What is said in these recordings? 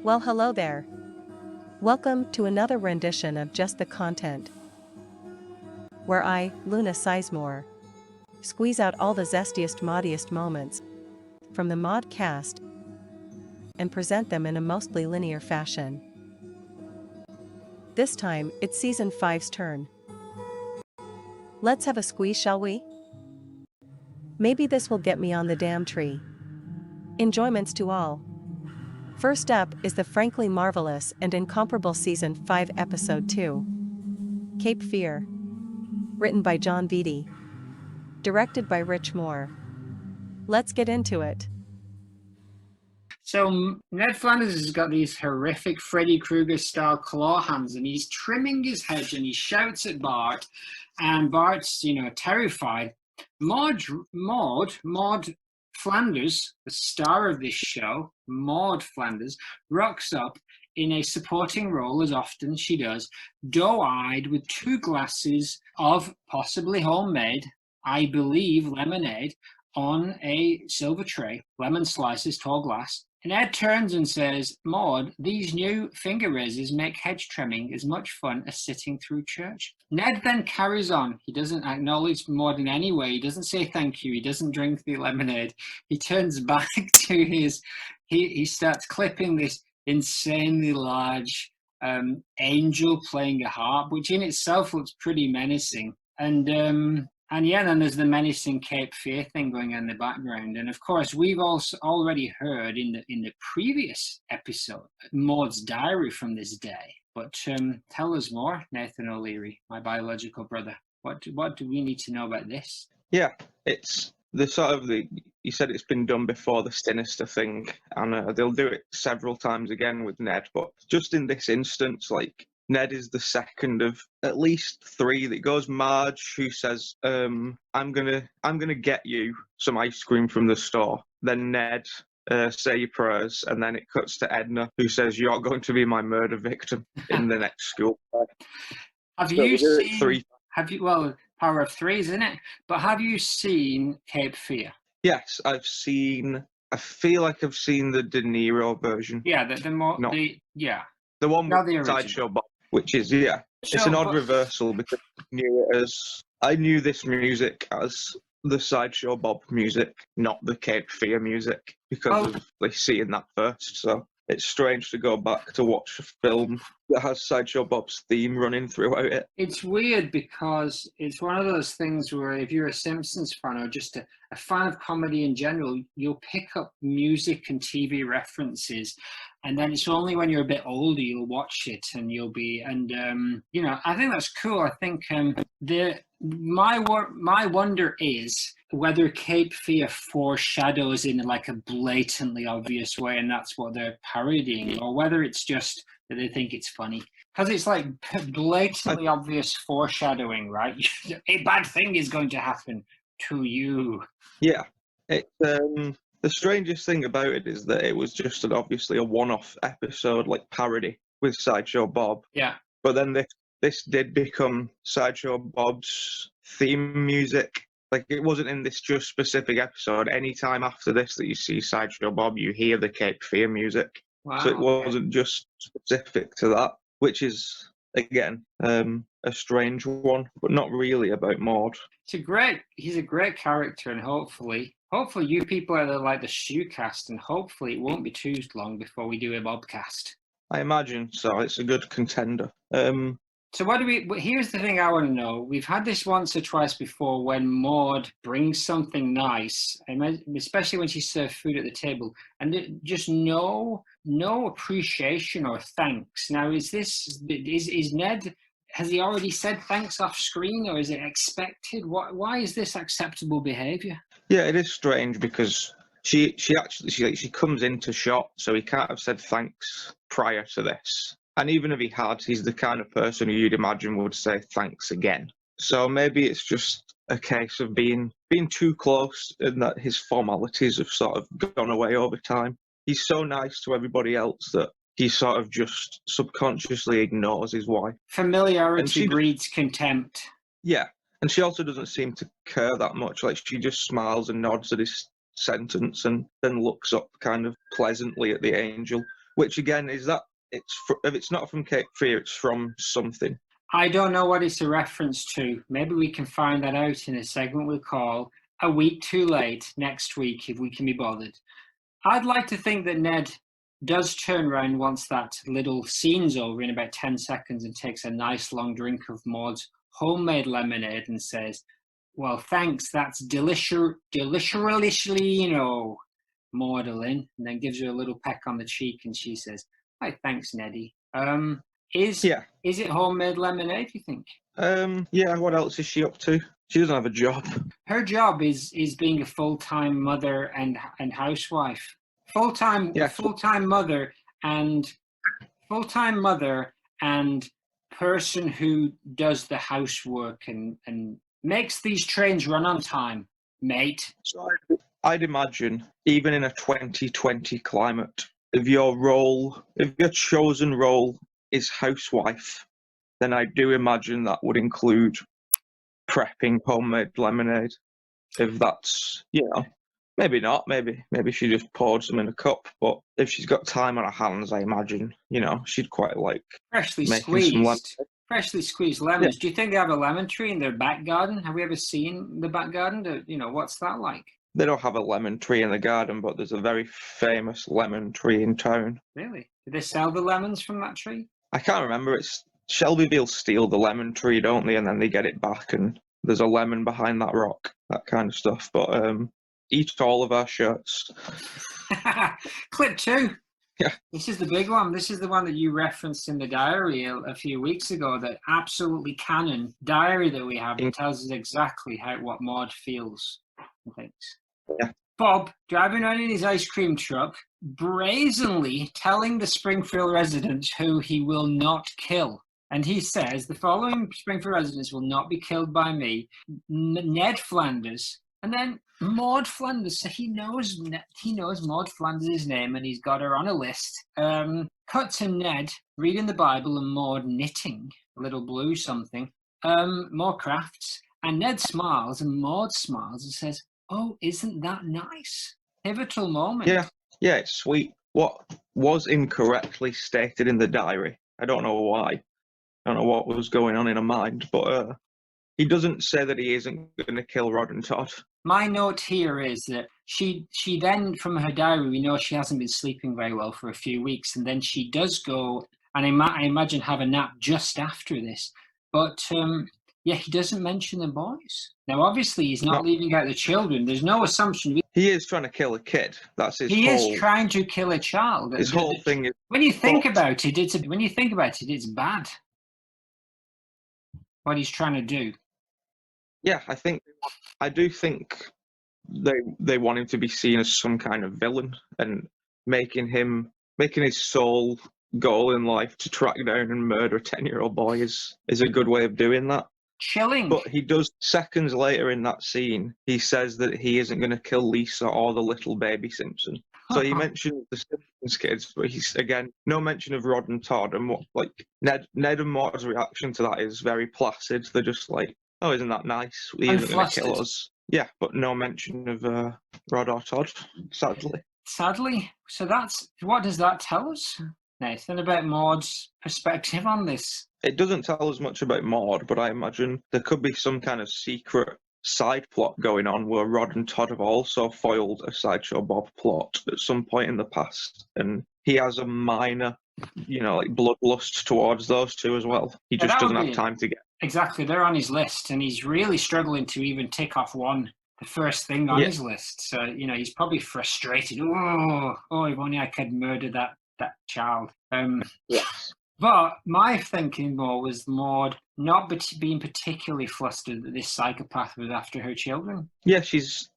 Well, hello there. Welcome to another rendition of Just the Content, where I, Luna Sizemore, squeeze out all the zestiest, maudiest moments from the Maude cast and present them in a mostly linear fashion. This time, it's Season 5's turn. Let's have a squeeze, shall we? Maybe this will get me on the damn tree. Enjoyments to all. First up is the frankly marvelous and incomparable Season 5 Episode 2, Cape Fear. Written by John Vitti. Directed by Rich Moore. Let's get into it. So Ned Flanders has got these horrific Freddy Krueger-style claw hands, and he's trimming his hedge, and he shouts at Bart, and Bart's, terrified. Maude Flanders, the star of this show, Maude Flanders, rocks up in a supporting role, as often she does, doe-eyed with 2 glasses of possibly homemade, I believe, lemonade on a silver tray, lemon slices, tall glass. And Ed turns and says, Maude, these new finger razors make hedge trimming as much fun as sitting through church. Ned then carries on. He doesn't acknowledge Maude in any way. He doesn't say thank you. He doesn't drink the lemonade. He turns back to he starts clipping this insanely large angel playing a harp, which in itself looks pretty menacing. And then there's the menacing Cape Fear thing going on in the background. And of course, we've also already heard in the previous episode Maude's diary from this day. But tell us more, Nathan O'Leary, my biological brother. What do we need to know about this? Yeah, it's you said it's been done before, the Sinister thing, and they'll do it several times again with Ned. But just in this instance, Ned is the second of at least 3 that goes. Marge, who says, I'm gonna get you some ice cream from the store. Then Ned, say your prayers, and then it cuts to Edna, who says, you're going to be my murder victim in the next school. Power of 3, isn't it? But have you seen Cape Fear? Yes, I feel like I've seen the De Niro version. Yeah, the one with Sideshow Bob, which is, it's an odd reversal, because I knew this music as the Sideshow Bob music, not the Cape Fear music, because of seeing that first. So it's strange to go back to watch a film that has Sideshow Bob's theme running throughout it. It's weird because it's one of those things where if you're a Simpsons fan or just a fan of comedy in general, you'll pick up music and TV references, and then it's only when you're a bit older you'll watch it and you'll be, I think that's cool. I think my wonder is whether Cape Fear foreshadows in a blatantly obvious way, and that's what they're parodying, or whether it's just that they think it's funny. Because it's blatantly obvious foreshadowing, right? A bad thing is going to happen to you. Yeah. The strangest thing about it is that it was just obviously a one-off episode, parody with Sideshow Bob. Yeah. But then this did become Sideshow Bob's theme music. It wasn't in this just specific episode. Any time after this that you see Sideshow Bob, you hear the Cape Fear music. Wow, so it wasn't just specific to that, which is, again, a strange one, but not really about Maude. He's a great character, and hopefully you people are like the Shoecast, and hopefully it won't be too long before we do a Bobcast. I imagine so. It's a good contender. So here's the thing I want to know. We've had this once or twice before when Maude brings something nice, especially when she serves food at the table, and just no appreciation or thanks. Now, is Ned, has he already said thanks off screen, or is it expected? Why is this acceptable behavior? Yeah, it is strange because she comes into shot, so he can't have said thanks prior to this. And even if he had, he's the kind of person who you'd imagine would say thanks again. So maybe it's just a case of being too close, and that his formalities have sort of gone away over time. He's so nice to everybody else that he sort of just subconsciously ignores his wife. Familiarity breeds contempt. Yeah, and she also doesn't seem to care that much. She just smiles and nods at his sentence and then looks up kind of pleasantly at the angel, Which again is that if it's not from Cape Fear, it's from something. I don't know what it's a reference to. Maybe we can find that out in a segment we'll call A Week Too Late next week, if we can be bothered. I'd like to think that Ned does turn around once that little scene's over in about 10 seconds and takes a nice long drink of Maude's homemade lemonade and says, well, thanks, that's deliciously, Magdalene, and then gives her a little peck on the cheek and she says, hi, thanks, Neddy. Is it homemade lemonade, you think? Yeah, what else is she up to? She doesn't have a job. Her job is being a full-time mother and housewife. Full-time mother and person who does the housework and makes these trains run on time, mate. So I'd imagine, even in a 2020 climate, if your chosen role is housewife, then I do imagine that would include prepping homemade lemonade. If that's, maybe not, maybe she just poured some in a cup, but if she's got time on her hands, I imagine, she'd quite like freshly squeezed lemons. Yeah. Do you think they have a lemon tree in their back garden? Have we ever seen the back garden? What's that like? They don't have a lemon tree in the garden, but there's a very famous lemon tree in town. Really? Do they sell the lemons from that tree? I can't remember. It's Shelbyville steal the lemon tree, don't they? And then they get it back and there's a lemon behind that rock, that kind of stuff. But eat all of our shirts. Clip 2. Yeah. This is the big one. This is the one that you referenced in the diary a few weeks ago, that absolutely canon diary that we have. It tells us exactly what Maude feels and thinks. Yeah. Bob, driving around in his ice cream truck, brazenly telling the Springfield residents who he will not kill. And he says, the following Springfield residents will not be killed by me, Ned Flanders, and then Maude Flanders. So he knows Maude Flanders' name, and he's got her on a list. Cut to Ned reading the Bible and Maude knitting, a little blue something. More crafts. And Ned smiles and Maude smiles and says, oh, isn't that nice? Pivotal moment. Yeah, it's sweet. What was incorrectly stated in the diary, I don't know why. I don't know what was going on in her mind, but he doesn't say that he isn't going to kill Rod and Todd. My note here is that she then, from her diary, we know she hasn't been sleeping very well for a few weeks, and then she does go, and I imagine have a nap just after this. But he doesn't mention the boys. Now, obviously, he's not leaving out the children. There's no assumption. He is trying to kill a kid. That's his. He is trying to kill a child. His whole thing is. When you think about it, it's bad. What he's trying to do. Yeah, I do think they want him to be seen as some kind of villain, and making his sole goal in life to track down and murder a 10-year-old boy is a good way of doing that. Chilling. But he does, seconds later in that scene, he says that he isn't going to kill Lisa or the little baby Simpson. So he mentioned the Simpsons kids, but he's, again, no mention of Rod and Todd. And Ned and Maude's reaction to that is very placid. They're just like, oh, isn't that nice? He isn't going to kill us. Yeah, but no mention of Rod or Todd, sadly. Sadly? So what does that tell us, Nathan, about Maude's perspective on this? It doesn't tell us much about Maude, but I imagine there could be some kind of secret side plot going on where Rod and Todd have also foiled a Sideshow Bob plot at some point in the past, and he has a minor, bloodlust towards those two as well. He just doesn't have time to get. Exactly, they're on his list, and he's really struggling to even tick off the first thing on his list. So he's probably frustrated. Oh, if only I could murder that child. Yes. But my thinking more was Maude not being particularly flustered that this psychopath was after her children. Yeah, she's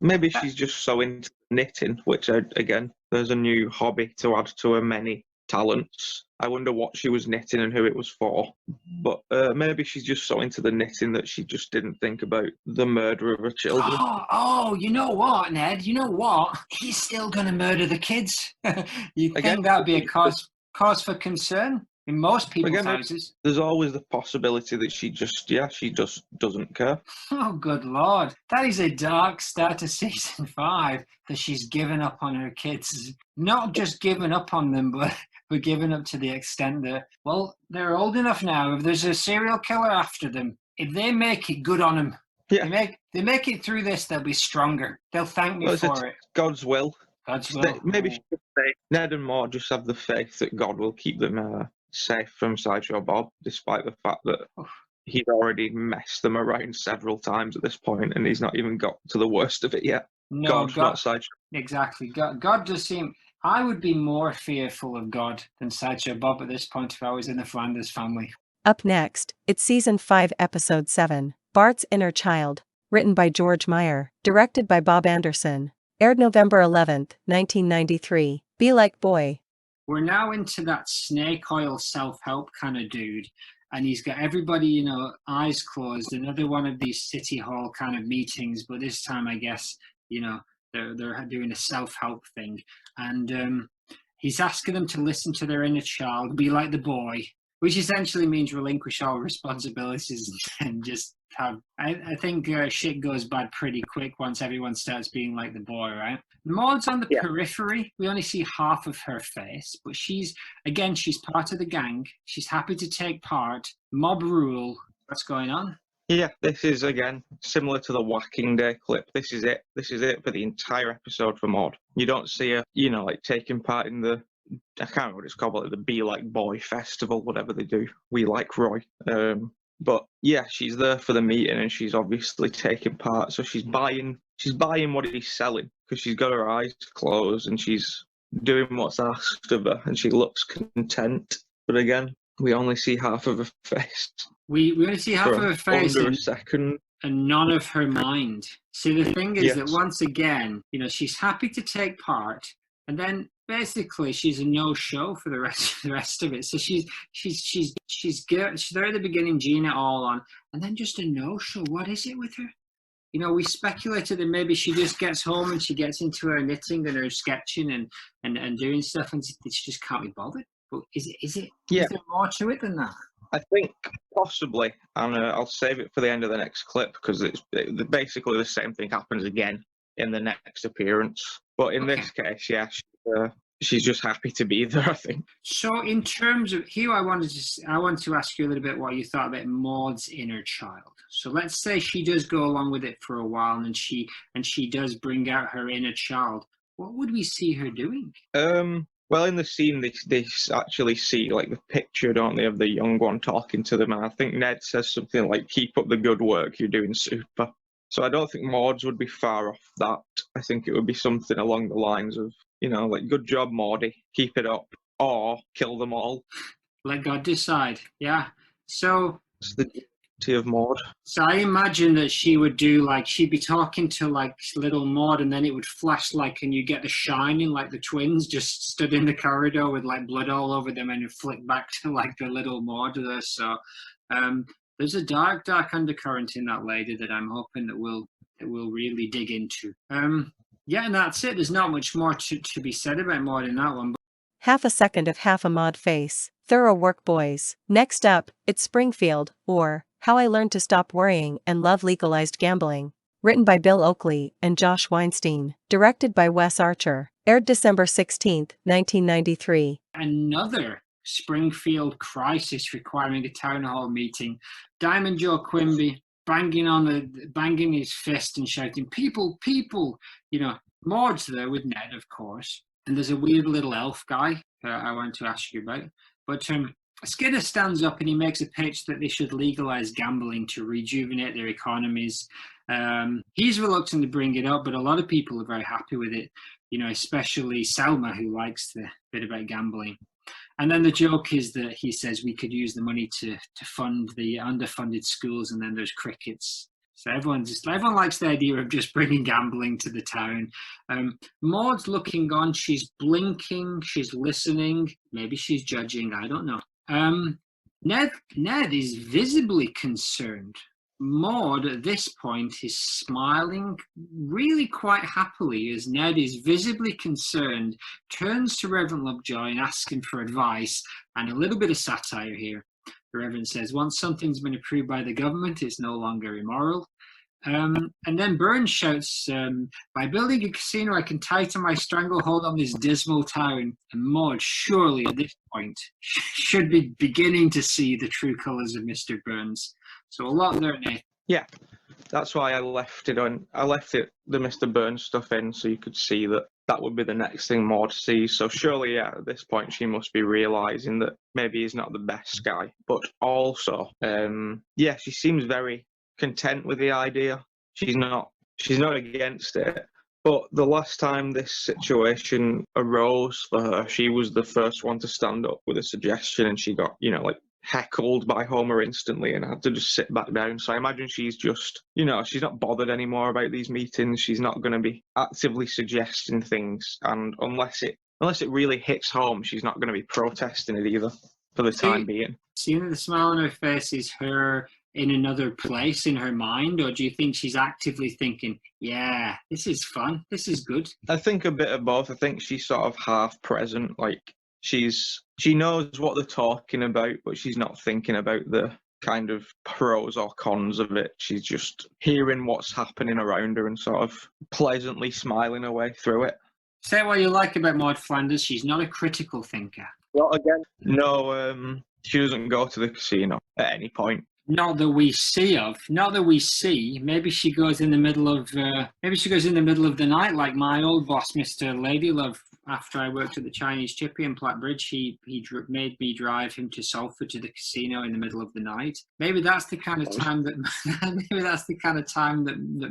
just so into knitting, which, again, there's a new hobby to add to her many talents. I wonder what she was knitting and who it was for. But maybe she's just so into the knitting that she just didn't think about the murder of her children. Oh, you know what, Ned? You know what? He's still going to murder the kids. You think that'd be a cause for concern? In most people's houses. There's always the possibility that she just doesn't care. Oh, good Lord. That is a dark start to season 5, that she's given up on her kids. Not just given up on them, but were given up to the extent that, well, they're old enough now. If there's a serial killer after them, if they make it, good on them. Yeah. They make it through this, they'll be stronger. They'll thank me for it. God's will. God's will. Maybe she could say Ned and Maude just have the faith that God will keep them safe from Sideshow Bob, despite the fact that he's already messed them around several times at this point, and he's not even got to the worst of it yet. No, God's not Sideshow. Exactly. God does seem... I would be more fearful of God than Sideshow Bob at this point if I was in the Flanders family. Up next, it's Season 5, Episode 7, Bart's Inner Child, written by George Meyer, directed by Bob Anderson. Aired November 11th, 1993. Be like boy. We're now into that snake oil self-help kind of dude. And he's got everybody, eyes closed. Another one of these city hall kind of meetings. But this time, I guess, they're doing a self-help thing. And he's asking them to listen to their inner child, be like the boy, which essentially means relinquish all responsibilities and just have... I think shit goes bad pretty quick once everyone starts being like the boy, right? Maude's on the periphery. We only see half of her face, but she's part of the gang. She's happy to take part. Mob rule. What's going on? Yeah, this is, again, similar to the Whacking Day clip. This is it. This is it for the entire episode for Maude. You don't see her, like, taking part in the... I can't remember what it's called, like the Be Like Boy festival, whatever they do. We Like Roy. But yeah, she's there for the meeting and she's obviously taking part. So she's buying what he's selling because she's got her eyes closed and she's doing what's asked of her and she looks content. But again, we only see half of her face. We only see half of her face under a second. And none of her mind. See, the thing is that once again, she's happy to take part, and then basically she's a no-show for the rest of it. So she's there at the beginning, geeing it all on, and then just a no-show. What is it with her? We speculated that maybe she just gets home and she gets into her knitting and her sketching and doing stuff, and she just can't be bothered. But is there more to it than that? I think possibly, and I'll save it for the end of the next clip because it's basically the same thing happens again in the next appearance. But in this case, she's just happy to be there, I think. So in terms of here, I want to ask you a little bit what you thought about Maude's inner child. So let's say she does go along with it for a while, and she does bring out her inner child. What would we see her doing? Well, in the scene, they actually see, like, the picture, don't they, of the young one talking to them. And I think Ned says something like, keep up the good work, you're doing super. So I don't think Maude's would be far off that. I think it would be something along the lines of, like, good job, Maude, keep it up, or kill them all. Let God decide, yeah. So... It's the duty of Maude. So I imagine that she would do, like, she'd be talking to, like, little Maude, and then it would flash, like, and you get the Shining, like the twins just stood in the corridor with, like, blood all over them, and it flicked back to, like, the little Maude there. So there's a dark undercurrent in that lady that I'm hoping that we'll really dig into. Yeah, and that's it. There's not much more to be said about Maude in that one. Half a second of half a Maude face. Thorough work, boys. Next up, it's Springfield, or How I Learned to Stop Worrying and Love Legalized Gambling. Written by Bill Oakley and Josh Weinstein. Directed by Wes Archer. Aired December 16th, 1993. Another Springfield crisis requiring a town hall meeting. Diamond Joe Quimby banging his fist and shouting, people, people. Maude's there with Ned, of course. And there's a weird little elf guy I want to ask you about. But Skinner stands up and he makes a pitch that they should legalize gambling to rejuvenate their economies. He's reluctant to bring it up, but a lot of people are very happy with it, especially Selma, who likes the bit about gambling. And then the joke is that he says we could use the money to fund the underfunded schools, and then there's crickets. So everyone likes the idea of just bringing gambling to the town. Maude's looking on. She's blinking. She's listening. Maybe she's judging. I don't know. Ned is visibly concerned. Maude, at this point, is smiling really quite happily as Ned is visibly concerned, turns to Reverend Lovejoy and asks him for advice, and a little bit of satire here. The Reverend says, once something's been approved by the government, it's no longer immoral. And then Burns shouts, by building a casino, I can tighten my stranglehold on this dismal town. And Maude, surely at this point, should be beginning to see the true colours of Mr. Burns. So a lot there, Nathan. Yeah, that's why I left it on. I left it the Mr. Burns stuff in, so you could see that would be the next thing Maude sees. So surely, yeah, at this point, she must be realising that maybe he's not the best guy. But also, yeah, she seems very content with the idea. She's not against it. But the last time this situation arose for her, she was the first one to stand up with a suggestion, and she got, heckled by Homer instantly and had to just sit back down. So I imagine she's just, she's not bothered anymore about these meetings. She's not going to be actively suggesting things, and unless it really hits home, she's not going to be protesting it either for the time being. Seeing the smile on her face is her in another place in her mind, or do you think she's actively thinking, yeah, this is fun, this is good? I think a bit of both. I think she's sort of half present, like she knows what they're talking about, but she's not thinking about the kind of pros or cons of it. She's just hearing what's happening around her and sort of pleasantly smiling her way through it. Say what you like about Maude Flanders, she's not a critical thinker. Well, again, no, she doesn't go to the casino at any point. Not that we see. Maybe she goes in the middle of the night, like my old boss, Mr. Ladylove. After I worked at the Chinese Chippy in Plattbridge, he made me drive him to Salford to the casino in the middle of the night. Maybe that's the kind of time that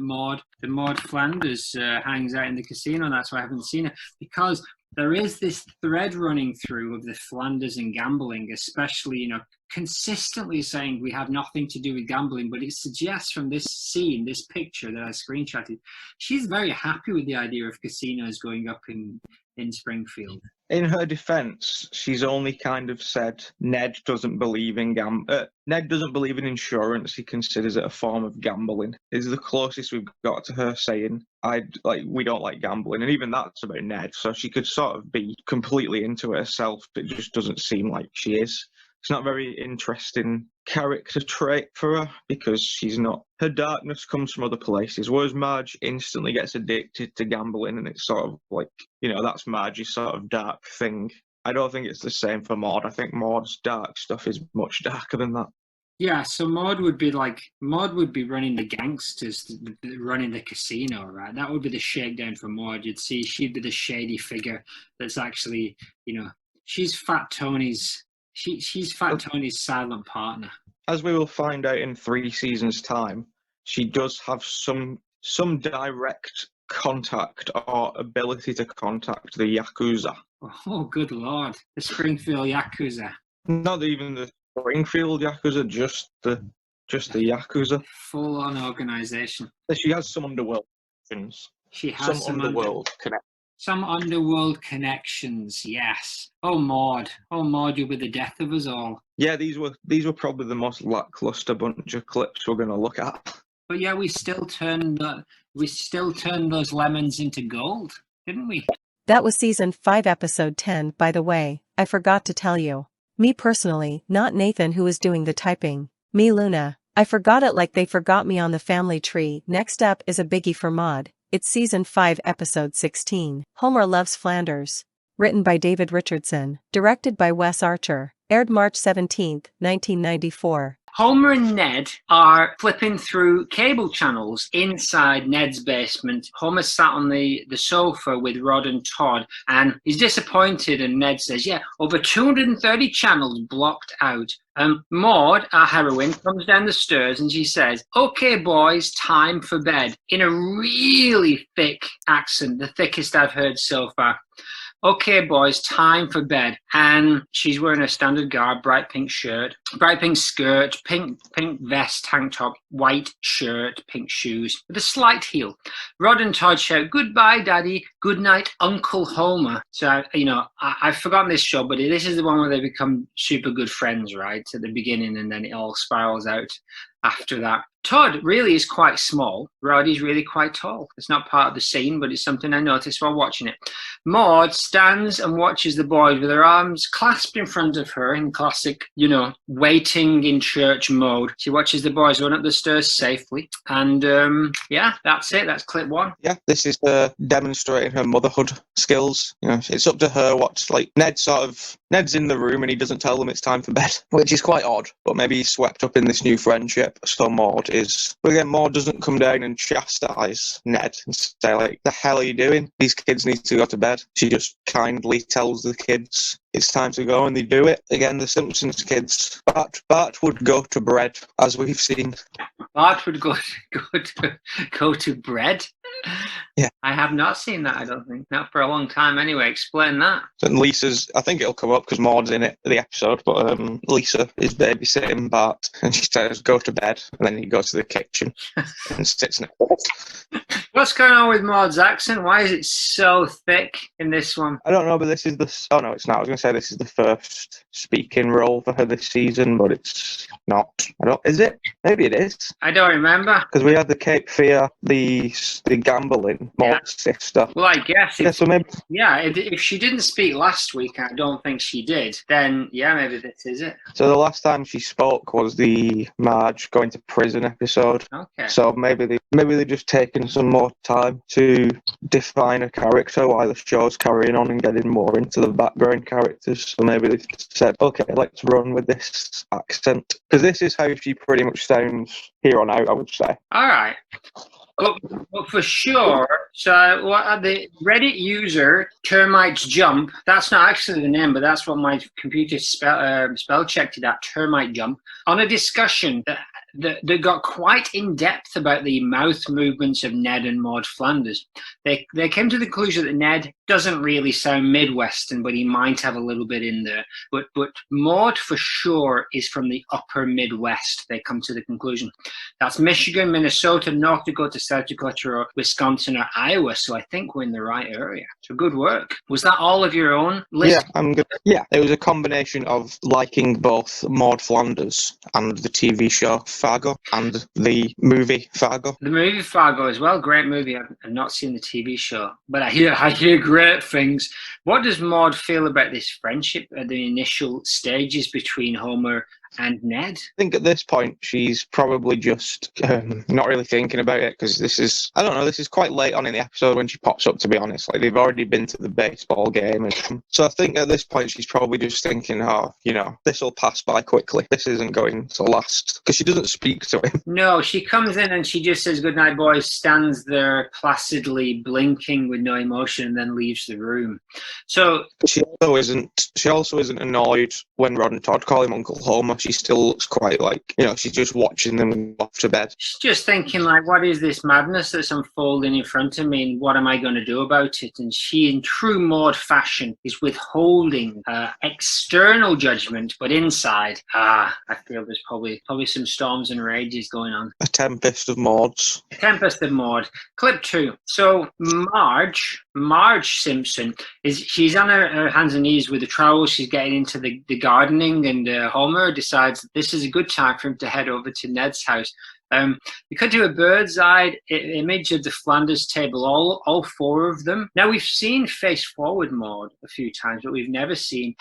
Maude Flanders hangs out in the casino, and that's why I haven't seen her, because there is this thread running through of the Flanders and gambling, especially, consistently saying we have nothing to do with gambling, but it suggests from this scene, this picture that I screenshotted, she's very happy with the idea of casinos going up in Springfield. In her defence, she's only kind of said Ned doesn't believe in Ned doesn't believe in insurance. He considers it a form of gambling. Is the closest we've got to her saying we don't like gambling, and even that's about Ned. So she could sort of be completely into it herself, but it just doesn't seem like she is. It's not a very interesting character trait for her, because she's not. Her darkness comes from other places, whereas Marge instantly gets addicted to gambling, and it's sort of like, that's Marge's sort of dark thing. I don't think it's the same for Maude. I think Maude's dark stuff is much darker than that. Yeah, so Maude would be running the gangsters, running the casino, right? That would be the shakedown for Maude. You'd see she'd be the shady figure that's actually, she's Fat Tony's. She's Fat Tony's silent partner. As we will find out in 3 seasons' time, she does have some direct contact or ability to contact the Yakuza. Oh, good Lord. The Springfield Yakuza. Not even the Springfield Yakuza, just the Yakuza. Full-on organisation. She has some underworld connections. She has some underworld connections. Some underworld connections, yes. Oh, Maude, you'll be the death of us all. Yeah, these were probably the most lackluster bunch of clips we're going to look at. But yeah, we still turned those lemons into gold, didn't we? That was season 5, episode 10, by the way. I forgot to tell you. Me personally, not Nathan who is doing the typing. Me Luna. I forgot it like they forgot me on the family tree. Next up is a biggie for Maude. It's season 5, episode 16. Homer Loves Flanders. Written by David Richardson. Directed by Wes Archer. Aired March 17, 1994. Homer and Ned are flipping through cable channels inside Ned's basement. Homer sat on the sofa with Rod and Todd, and he's disappointed, and Ned says, yeah, over 230 channels blocked out. Maude, our heroine, comes down the stairs and she says, okay, boys, time for bed, in a really thick accent, the thickest I've heard so far. Okay, boys, time for bed. And she's wearing a standard garb, bright pink shirt, bright pink skirt, pink vest, tank top, white shirt, pink shoes, with a slight heel. Rod and Todd shout, goodbye, Daddy, good night, Uncle Homer. So, I've forgotten this show, but this is the one where they become super good friends, right, at the beginning, and then it all spirals out after that. Todd really is quite small. Roddy's really quite tall. It's not part of the scene, but it's something I noticed while watching it. Maude stands and watches the boys with her arms clasped in front of her in classic, waiting in church mode. She watches the boys run up the stairs safely. And that's it. That's clip one. Yeah, this is her demonstrating her motherhood skills. It's up to her what's like. Ned's in the room and he doesn't tell them it's time for bed, which is quite odd, but maybe he's swept up in this new friendship. So Maude is. But again, Maude doesn't come down and chastise Ned and say, like, the hell are you doing? These kids need to go to bed. She just kindly tells the kids it's time to go, and they do it. Again, the Simpsons kids. Bart would go to bread, as we've seen. Bart would go to bread? Yeah. I have not seen that, I don't think. Not for a long time anyway. Explain that. And Lisa's, I think it'll come up because Maude's in the episode, but Lisa is babysitting Bart and she says, go to bed. And then he goes to the kitchen and sits next to it. What's going on with Maude's accent? Why is it so thick in this one? I don't know, but this is oh no, it's not. I was going to say this is the first speaking role for her this season, but it's not. Is it? Maybe it is. I don't remember. Because we had the Cape Fear, the gambling, Maude's sister. Well, I guess. So maybe. Yeah, if she didn't speak last week, I don't think she did, then yeah, maybe this is it. So the last time she spoke was the Marge going to prison episode. Okay. So maybe they're just taking some more time to define a character while the show's carrying on and getting more into the background characters. So maybe they said, okay, let's run with this accent. Because this is how she pretty much sounds here on out, I would say. All right. But for sure, so what the Reddit user Termites Jump, that's not actually the name, but that's what my computer spell checked it at, Termite Jump, on a discussion that got quite in depth about the mouth movements of Ned and Maude Flanders. They came to the conclusion that Ned doesn't really sound Midwestern, but he might have a little bit in there. But Maude for sure is from the upper Midwest. They come to the conclusion. That's Michigan, Minnesota, North Dakota, South Dakota, or Wisconsin, or Iowa. So I think we're in the right area. So good work. Was that all of your own list? Yeah, I'm good. Yeah, it was a combination of liking both Maude Flanders and the TV show Fargo and the movie Fargo. The movie Fargo as well, great movie. I've not seen the TV show, but I hear great things. What does Maude feel about this friendship at the initial stages between Homer and Ned? I think at this point she's probably just not really thinking about it because this is quite late on in the episode when she pops up, to be honest. Like, they've already been to the baseball game, and so I think at this point she's probably just thinking, this will pass by quickly. This isn't going to last, because she doesn't speak to him. No, she comes in and she just says, "Good night, boys," stands there placidly blinking with no emotion, and then leaves the room. So she also isn't annoyed when Rod and Todd call him Uncle Homer. She still looks quite like, she's just watching them off to bed. She's just thinking, like, what is this madness that's unfolding in front of me, and what am I going to do about it? And she, in true Maude fashion, is withholding external judgment, but inside, I feel there's probably some storms and rages going on. A tempest of Maudes. Tempest of Maude. Clip 2. So Marge Simpson, she's on her hands and knees with the trowel. She's getting into the gardening, and Homer decides that this is a good time for him to head over to Ned's house. We could do a bird's eye image of the Flanders table, all four of them. Now, we've seen face forward Maude a few times, but we've never seen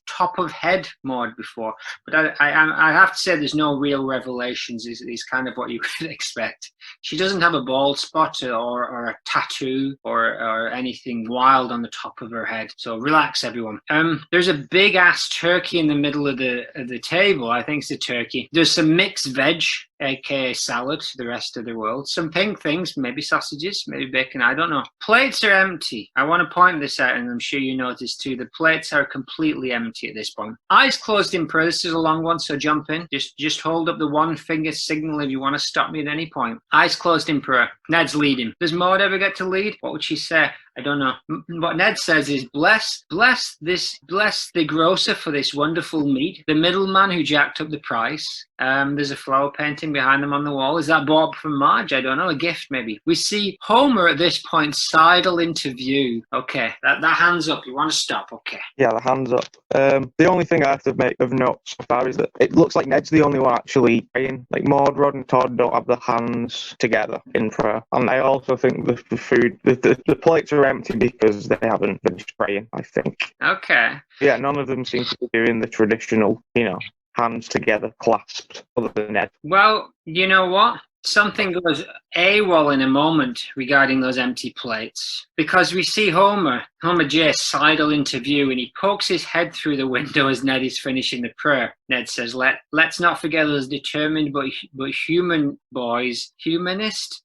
top of head Maude before. But I have to say there's no real revelations. Is kind of what you could expect. She doesn't have a bald spot or a tattoo or anything wild on the top of her head. So relax, everyone. There's a big ass turkey in the middle of the table. I think it's a turkey. There's some mixed veg, aka salad, to the rest of the world. Some pink things, maybe sausages, maybe bacon, I don't know. Plates are empty. I want to point this out, and I'm sure you noticed too. The plates are completely empty at this point. Eyes closed in prayer. This is a long one, so jump in. Just hold up the one finger signal if you want to stop me at any point. Eyes closed in prayer. Ned's leading. Does Maude ever get to lead? What would she say? I don't know. What Ned says is, bless the grocer for this wonderful meat. The middleman who jacked up the price. There's a flower painting behind them on the wall. Is that bought from Marge? I don't know. A gift, maybe. We see Homer at this point sidle into view. Okay, that hands up. You want to stop? Okay. Yeah, the hands up. The only thing I have to make of note so far is that it looks like Ned's the only one actually praying. Like Maude, Rod, and Todd don't have the hands together in prayer. And I also think the food, the plates are empty because they haven't finished praying, I think. Okay. Yeah, none of them seem to be doing the traditional, hands together clasped, other than Ned. Well, you know what? Something goes AWOL in a moment regarding those empty plates, because we see Homer J sidle into view, and he pokes his head through the window as Ned is finishing the prayer. Ned says, let's not forget those determined but human boys. Humanist?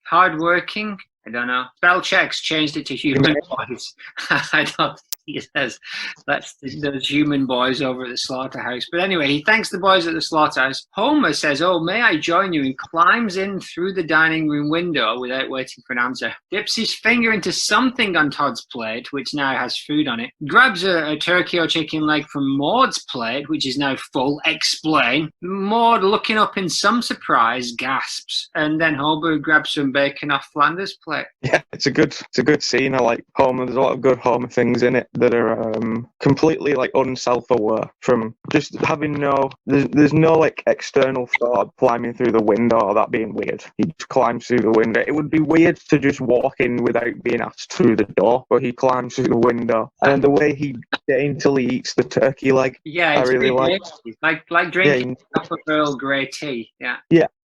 Hardworking? I don't know. Spell checks changed it to human boys. I don't. He says, that's those human boys over at the slaughterhouse. But anyway, he thanks the boys at the slaughterhouse. Homer says, oh, may I join you? And climbs in through the dining room window without waiting for an answer. Dips his finger into something on Todd's plate, which now has food on it. Grabs a turkey or chicken leg from Maude's plate, which is now full. Explain. Maude, looking up in some surprise, gasps. And then Homer grabs some bacon off Flanders' plate. Yeah, it's a good scene. I like Homer. There's a lot of good Homer things in it that are completely like unself-aware from just having there's no like external thought of climbing through the window or that being weird. He just climbs through the window. It would be weird to just walk in without being asked through the door, but he climbs through the window. And the way he until he eats the turkey leg, yeah, it's I really like drinking a cup of Earl Grey tea. Yeah.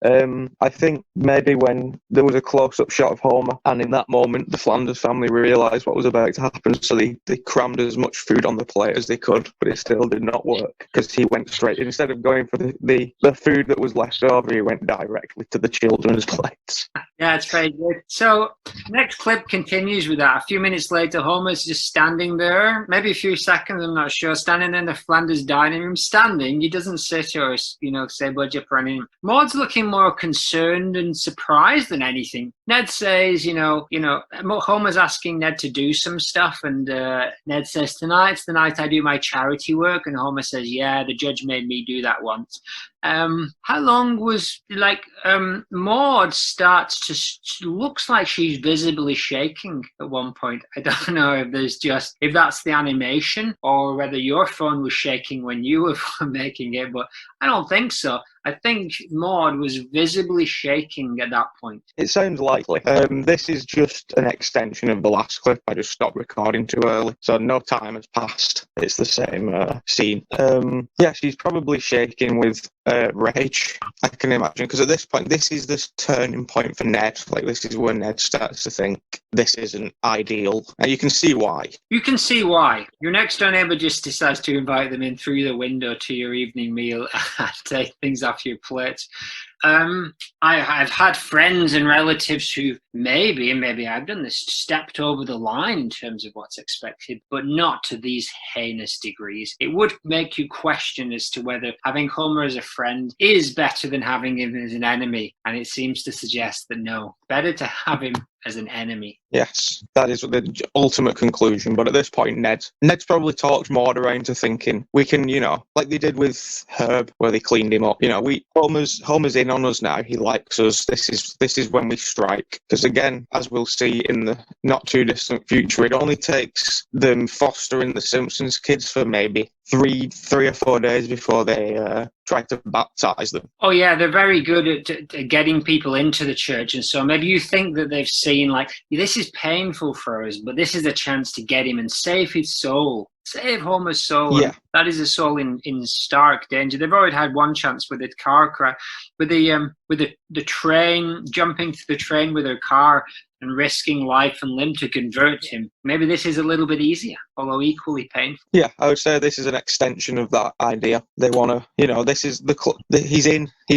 I think maybe when there was a close-up shot of Homer, and in that moment the Flanders family realised what was about to happen, so they crammed as much food on the plate as they could, but it still did not work because he went straight, instead of going for the food that was left over, he went directly to the children's plates. Yeah, it's very good. So next clip continues with that. A few minutes later, Homer's just standing there, maybe a few seconds, I'm not sure, standing in the Flanders dining room, standing. He doesn't sit or, say budge up or anything. Maude's looking more concerned and surprised than anything. Ned says, Homer's asking Ned to do some stuff, and Ned says, tonight's the night I do my charity work, and Homer says, yeah, the judge made me do that once. How long was Maude starts to looks like she's visibly shaking at one point. I don't know if that's the animation or whether your phone was shaking when you were making it, but I don't think so. I think Maude was visibly shaking at that point. It sounds likely. This is just an extension of the last clip. I just stopped recording too early, so no time has passed. It's the same scene. Yeah, she's probably shaking with rage, I can imagine, because at this point, this is the turning point for Ned. Like, this is where Ned starts to think this isn't ideal. You can see why. You can see why. Your next door neighbour just decides to invite them in through the window to your evening meal and take things off your plate. I've had friends and relatives who maybe I've done this, stepped over the line in terms of what's expected, but not to these heinous degrees. It would make you question as to whether having Homer as a friend is better than having him as an enemy, and it seems to suggest that no, better to have him as an enemy. Yes, that is the ultimate conclusion. But at this point, Ned's probably talked Maude around to thinking we can, like they did with Herb, where they cleaned him up. Homer's in on us now. He likes us. This is when we strike. Because again, as we'll see in the not too distant future, it only takes them fostering the Simpsons kids for maybe three or 4 days before they try to baptize them. Oh yeah, they're very good at getting people into the church, and so maybe you think that they've seen like, this is painful for us, but this is a chance to get him and save his soul. Save Homer's soul. Yeah. That is a soul in stark danger. They've already had one chance with the car crash, with the train, jumping to the train with her car and risking life and limb to convert him. Maybe this is a little bit easier, although equally painful. Yeah, I would say this is an extension of that idea. They want to, this is he's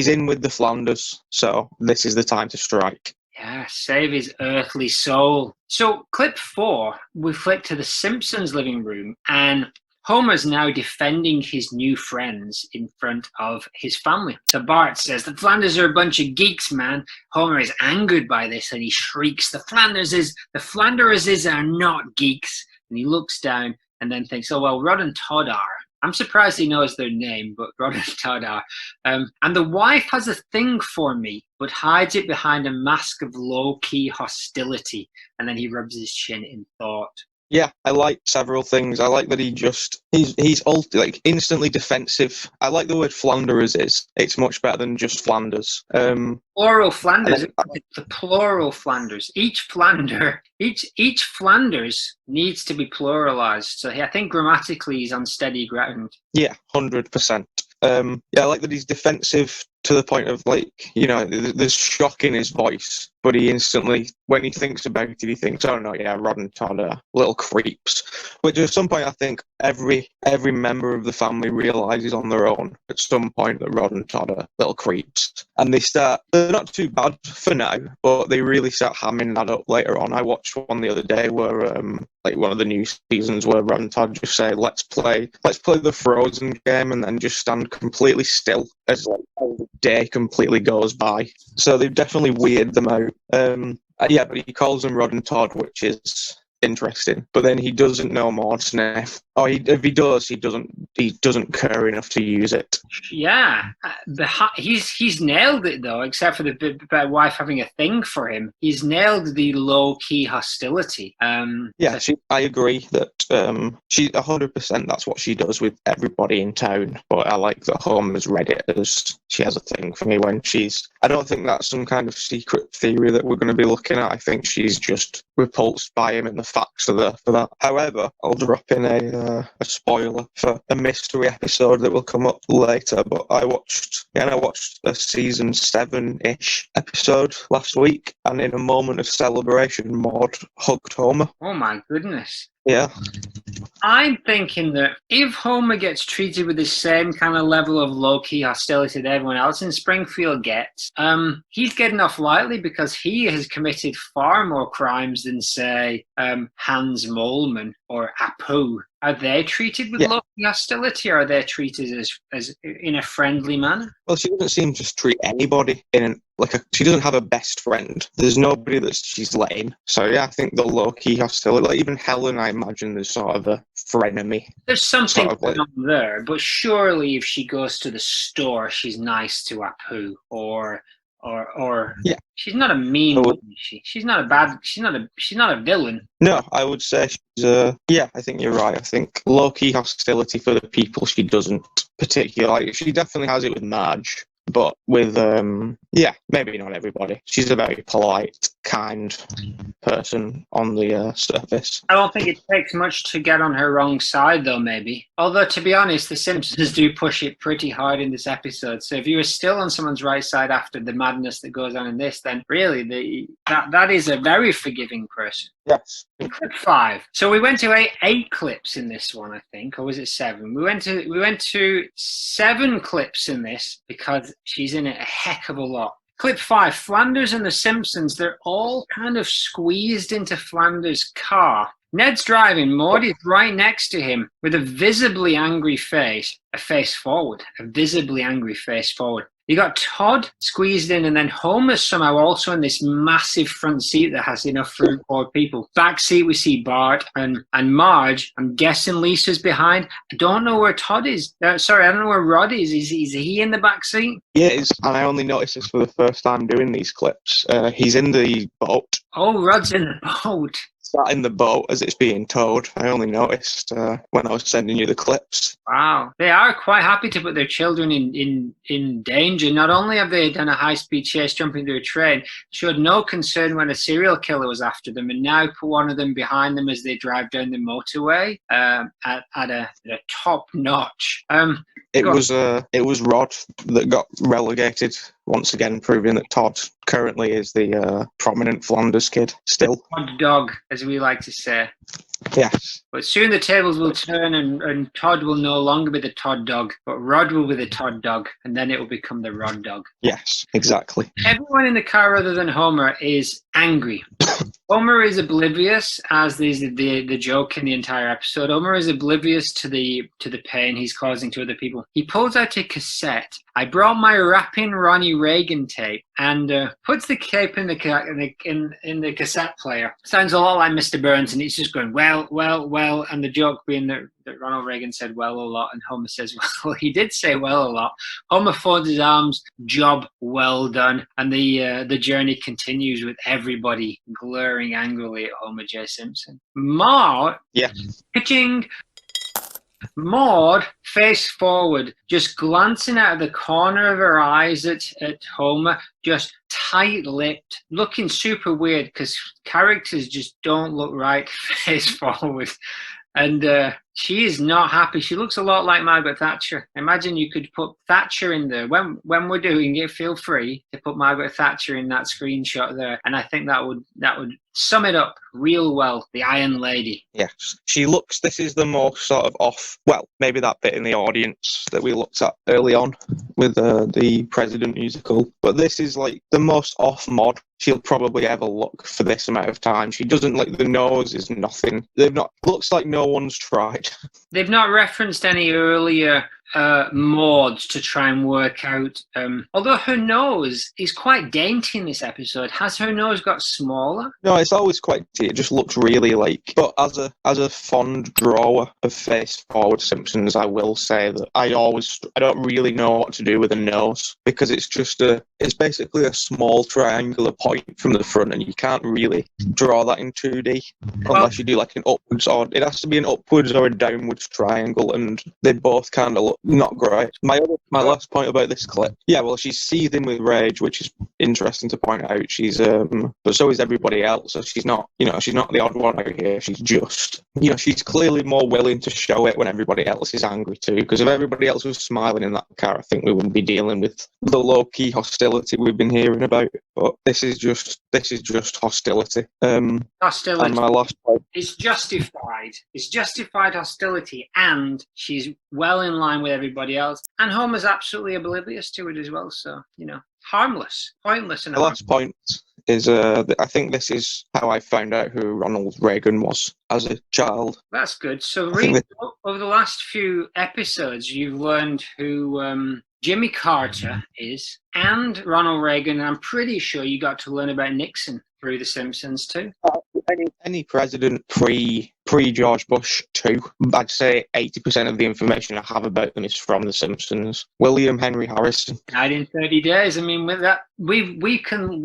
in with the Flanders, so this is the time to strike. Yeah, save his earthly soul. So clip 4, we flick to the Simpsons living room, and Homer's now defending his new friends in front of his family. So Bart says, the Flanders are a bunch of geeks, man. Homer is angered by this and he shrieks, the Flanderses are not geeks. And he looks down and then thinks, oh, well, Rod and Todd are. I'm surprised he knows their name, but Rod and Todd are. And the wife has a thing for me, but hides it behind a mask of low-key hostility. And then he rubs his chin in thought. Yeah, I like several things. I like that he's instantly defensive. I like the word Flanders is. It's much better than just Flanders. Plural Flanders. The plural Flanders. Each Flanders needs to be pluralized. So I think grammatically he's on steady ground. Yeah, 100%. I like that he's defensive to the point of, there's shock in his voice, but he instantly, when he thinks about it, he thinks, oh no, yeah, Rod and Todd are little creeps. Which at some point I think every member of the family realises on their own at some point that Rod and Todd are little creeps. And they're not too bad for now, but they really start hamming that up later on. I watched one the other day where, one of the new seasons where Rod and Todd just say, let's play the Frozen game, and then just stand completely still as the day completely goes by. So they've definitely weirded them out. But he calls them Rod and Todd, which is interesting. But then he doesn't know Maude's name. Or if he does, he doesn't care enough to use it. Yeah, he's nailed it though. Except for the wife having a thing for him, he's nailed the low key hostility. I agree that she 100%. That's what she does with everybody in town. But I like that Homer's read it as she has a thing for me when she's. I don't think that's some kind of secret theory that we're going to be looking at. I think she's just repulsed by him, and the facts are there for that. However, I'll drop in a spoiler for a mystery episode that will come up later, but I watched a season 7-ish episode last week, and in a moment of celebration, Maude hugged Homer. Oh my goodness. Yeah. I'm thinking that if Homer gets treated with the same kind of level of low-key hostility that everyone else in Springfield gets, he's getting off lightly because he has committed far more crimes than, say, Hans Moleman or Apu. Are they treated with low-key hostility, or are they treated as in a friendly manner? Well, she doesn't seem to treat anybody she doesn't have a best friend. There's nobody that she's let in. So yeah, I think the low-key hostility, even Helen, I imagine there's sort of a frenemy. There's something going on there, but surely if she goes to the store, she's nice to Apu, or she's not a mean woman, she's not a villain. No, I would say she's I think you're right. I think low-key hostility for the people she doesn't particularly like. She definitely has it with Marge, but with maybe not everybody. She's a very polite, kind person on the surface. I don't think it takes much to get on her wrong side, though, maybe. Although, to be honest, the Simpsons do push it pretty hard in this episode. So if you were still on someone's right side after the madness that goes on in this, then really that is a very forgiving person. Yes. Clip 5. So we went to eight clips in this one, I think, or was it 7? We went to 7 clips in this because she's in it a heck of a lot. Clip 5, Flanders and the Simpsons, they're all kind of squeezed into Flanders' car. Ned's driving, Maude is right next to him with a visibly angry face, a visibly angry face forward. You got Todd squeezed in, and then Homer's somehow also in this massive front seat that has enough room for 4 people. Back seat, we see Bart and Marge. I'm guessing Lisa's behind. I don't know where Todd is. I don't know where Rod is. Is he in the back seat? Yeah, and I only noticed this for the first time doing these clips. He's in the boat. Oh, Rod's in the boat. Sat in the boat as it's being towed. I only noticed when I was sending you the clips. Wow. They are quite happy to put their children in danger. Not only have they done a high-speed chase jumping through a train, showed no concern when a serial killer was after them, and now put one of them behind them as they drive down the motorway at a top notch. It was Rod that got relegated once again proving that Todd currently is the prominent Flanders kid still. Todd dog, as we like to say. Yes. But soon the tables will turn and Todd will no longer be the Todd dog, but Rod will be the Todd dog, and then it will become the Rod dog. Yes, exactly. Everyone in the car other than Homer is angry. Homer is oblivious, as is the joke in the entire episode. Homer is oblivious to the pain he's causing to other people. He pulls out a cassette. I brought my rapping Ronnie Reagan tape, and puts the cape in the cassette player. Sounds a lot like Mr. Burns, and he's just going well, and the joke being that Ronald Reagan said well a lot, and Homer says well. He did say well a lot. Homer folds his arms. Job well done, and the journey continues with everybody glaring angrily at Homer J. Simpson. Maude, pitching. Maude, face forward, just glancing out of the corner of her eyes at Homer, just tight-lipped, looking super weird because characters just don't look right face forward. And she is not happy. She looks a lot like Margaret Thatcher. Imagine you could put Thatcher in there. When we're doing it, feel free to put Margaret Thatcher in that screenshot there. And I think that would sum it up real well, the Iron Lady. Yes. She looks, this is the most sort of off, well, maybe that bit in the audience that we looked at early on with the President musical. But this is like the most off Maude she'll probably ever look for this amount of time. She doesn't, like, the nose is nothing. Looks like no one's tried. They've not referenced any earlier Maudes to try and work out. Although her nose is quite dainty in this episode. Has her nose got smaller? No, it's always quite. It just looks really like. But as a fond drawer of face forward Simpsons, I will say that I don't really know what to do with a nose because it's basically a small triangular point from the front, and you can't really draw that in 2D unless you do like an upwards, or it has to be an upwards or a downwards triangle, and they both kind of look not great. My last point about this clip, she's seething with rage, which is interesting to point out. She's but so is everybody else. So she's not the odd one out here. She's just, she's clearly more willing to show it when everybody else is angry too. Because if everybody else was smiling in that car, I think we wouldn't be dealing with the low key hostility we've been hearing about. But this is just hostility. Hostility. And my last point. It's justified. It's justified hostility, and she's well in line with everybody else. And Homer's absolutely oblivious to it as well. So, harmless, pointless. The last point is I think this is how I found out who Ronald Reagan was as a child. That's good. So over the last few episodes, you've learned who Jimmy Carter is and Ronald Reagan. And I'm pretty sure you got to learn about Nixon through The Simpsons too. Any president pre-George Bush too. I'd say 80% of the information I have about them is from The Simpsons. William Henry Harrison. Died in 30 days. I mean, with that, we can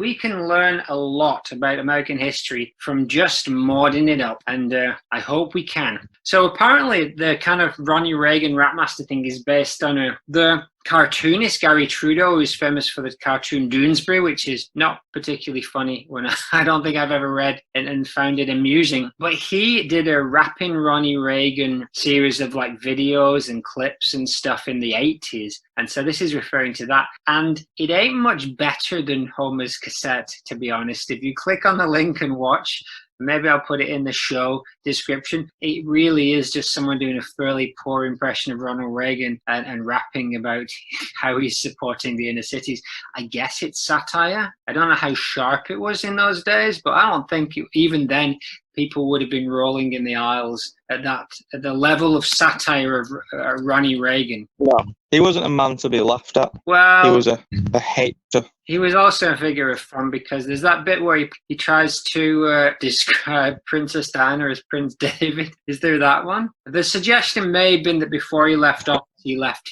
learn a lot about American history from just modding it up, and I hope we can. So apparently, the kind of Ronnie Reagan Rapmaster thing is based on the cartoonist Gary Trudeau, who's famous for the cartoon Doonesbury, which is not particularly funny. I don't think I've ever read and found it amusing. But he did a rapping Ronnie Reagan series of like videos and clips and stuff in the 80s. And so this is referring to that. And it ain't much better than Homer's cassette, to be honest. If you click on the link and watch, maybe I'll put it in the show description. It really is just someone doing a fairly poor impression of Ronald Reagan and rapping about how he's supporting the inner cities. I guess it's satire. I don't know how sharp it was in those days, but I don't think even then people would have been rolling in the aisles at the level of satire of Ronnie Reagan. No, he wasn't a man to be laughed at. Well, he was a hater. He was also a figure of fun because there's that bit where he tries to describe Princess Diana as Prince David. Is there that one? The suggestion may have been that before he left office, he left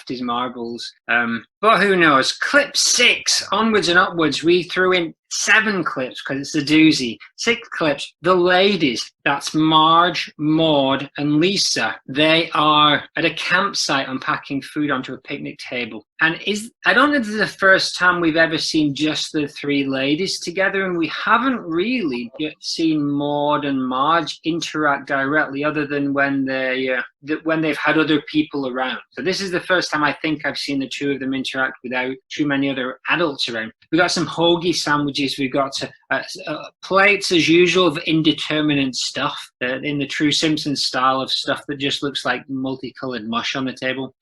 his marbles. But who knows? Clip 6, onwards and upwards. We threw in 7 clips because it's a doozy. 6 clips. The ladies, that's Marge, Maude, and Lisa. They are at a campsite unpacking food onto a picnic table. And I don't know if this is the first time we've ever seen just the 3 ladies together, and we haven't really yet seen Maude and Marge interact directly, other than when they've had other people around. So this is the first time I think I've seen the two of them interact without too many other adults around. We got some hoagie sandwiches. We got plates as usual of indeterminate stuff in the true Simpsons style of stuff that just looks like multicolored mush on the table.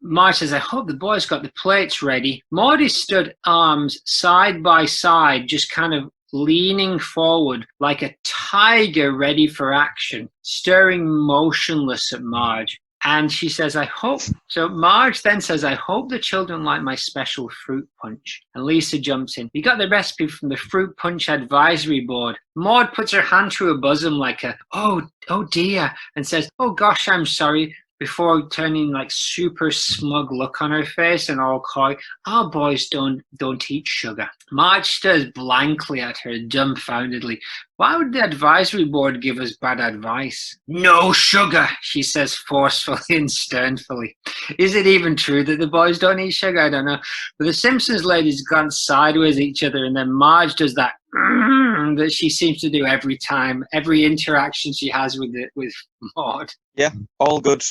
Marge says, I hope the boys got the plates ready. Maude stood arms side by side, just kind of leaning forward like a tiger ready for action, staring motionless at Marge. And she says, I hope. So Marge then says, I hope the children like my special fruit punch. And Lisa jumps in. We got the recipe from the fruit punch advisory board. Maude puts her hand through her bosom like oh dear, and says, oh gosh, I'm sorry, before turning like super smug look on her face and all coy. Our boys don't eat sugar. Marge stares blankly at her dumbfoundedly. Why would the advisory board give us bad advice? No sugar, she says forcefully and sternly. Is it even true that the boys don't eat sugar? I don't know. But the Simpsons ladies glance sideways at each other, and then Marge does that that she seems to do every time, every interaction she has with Maude. Yeah, all good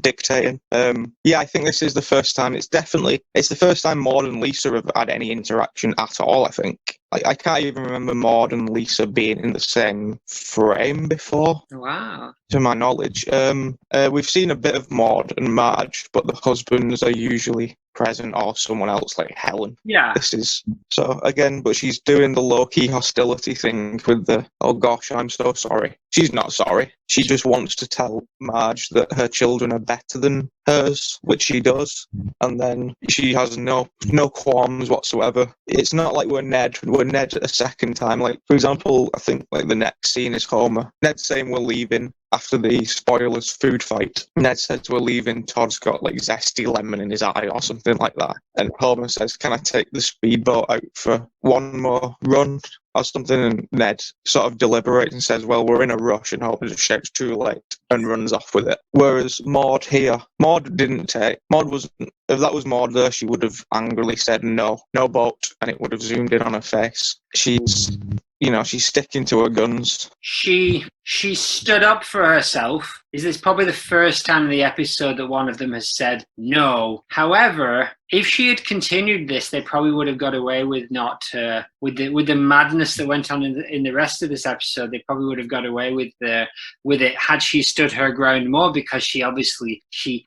dictating. Yeah, I think this is the first time. It's the first time Maude and Lisa have had any interaction at all, I think. I can't even remember Maude and Lisa being in the same frame before. Wow. To my knowledge. We've seen a bit of Maude and Marge, but the husbands are usually present or someone else like Helen. Yeah. This is so again, but she's doing the low-key hostility thing with the, oh gosh, I'm so sorry. She's not sorry. She just wants to tell Marge that her children are better than hers, which she does, and then she has no qualms whatsoever. It's not like we're Ned a second time. Like, for example, I think like the next scene is Homer. Ned saying we're leaving after the spoilers food fight. Ned says we're leaving. Todd's got like zesty lemon in his eye or something like that. And Homer says, can I take the speedboat out for one more run or something? And Ned sort of deliberates and says, well, we're in a rush, and Homer just shouts too late and runs off with it. Whereas Maude here, if that was Maude there, she would have angrily said no boat, and it would have zoomed in on her face. She's sticking to her guns. She stood up for herself. Is this probably the first time in the episode that one of them has said no? However, if she had continued this, they probably would have got away with not with the madness that went on in the rest of this episode. They probably would have got away with it had she stood her ground more, because she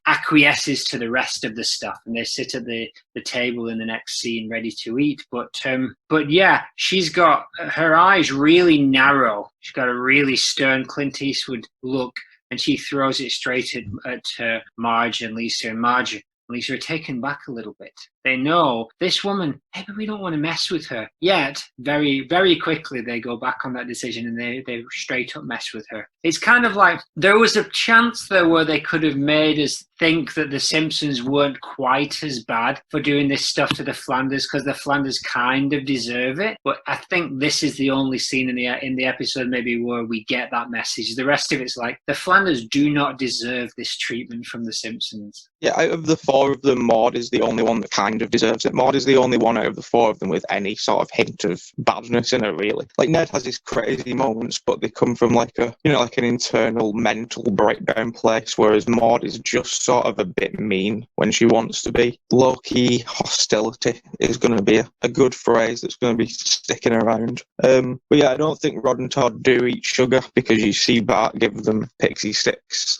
acquiesces to the rest of the stuff, and they sit at the table in the next scene ready to eat. But yeah, she's got her eyes really narrow. She's got a really stern Clint Eastwood look, and she throws it straight at Marge and Lisa. And Marge and Lisa are taken back a little bit. They know this woman, hey, but we don't want to mess with her. Yet, very, very quickly, they go back on that decision, and they straight up mess with her. It's kind of like there was a chance there where they could have made us think that the Simpsons weren't quite as bad for doing this stuff to the Flanders, because the Flanders kind of deserve it. But I think this is the only scene in the episode maybe where we get that message. The rest of it's like, the Flanders do not deserve this treatment from the Simpsons. Yeah, out of the four of them, Maude is the only one that kind of deserves it. Maude is the only one out of the four of them with any sort of hint of badness in her, really. Like, Ned has his crazy moments, but they come from like an internal mental breakdown place, whereas Maude is just sort of a bit mean when she wants to be. Low-key hostility is going to be a good phrase that's going to be sticking around. But yeah, I don't think Rod and Todd do eat sugar, because you see Bart give them pixie sticks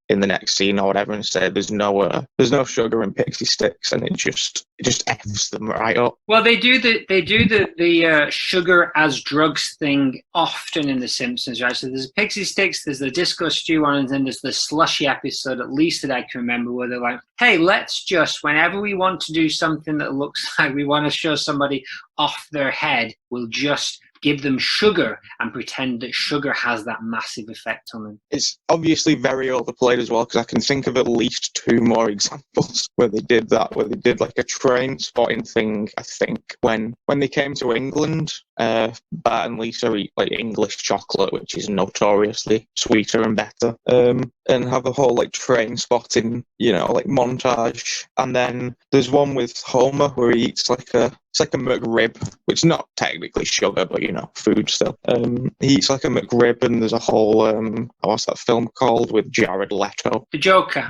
in the next scene or whatever, and say there's no sugar in pixie sticks, and it just F's them right up. Well, they do the sugar as drugs thing often in The Simpsons, right? So there's pixie sticks, there's the disco stew one, and then there's the slushy episode, at least that I can remember, where they're like, hey, let's just, whenever we want to do something that looks like we want to show somebody off their head, we'll just give them sugar and pretend that sugar has that massive effect on them. It's obviously very overplayed as well, because I can think of at least two more examples where they did that, where they did like a train spotting thing, I think, when they came to England. Bart and Lisa eat like English chocolate, which is notoriously sweeter and better, and have a whole like train spotting, like montage. And then there's one with Homer where he eats like a It's like a McRib, which is not technically sugar, but food still. He eats like a McRib, and there's a whole what's that film called with Jared Leto? The Joker.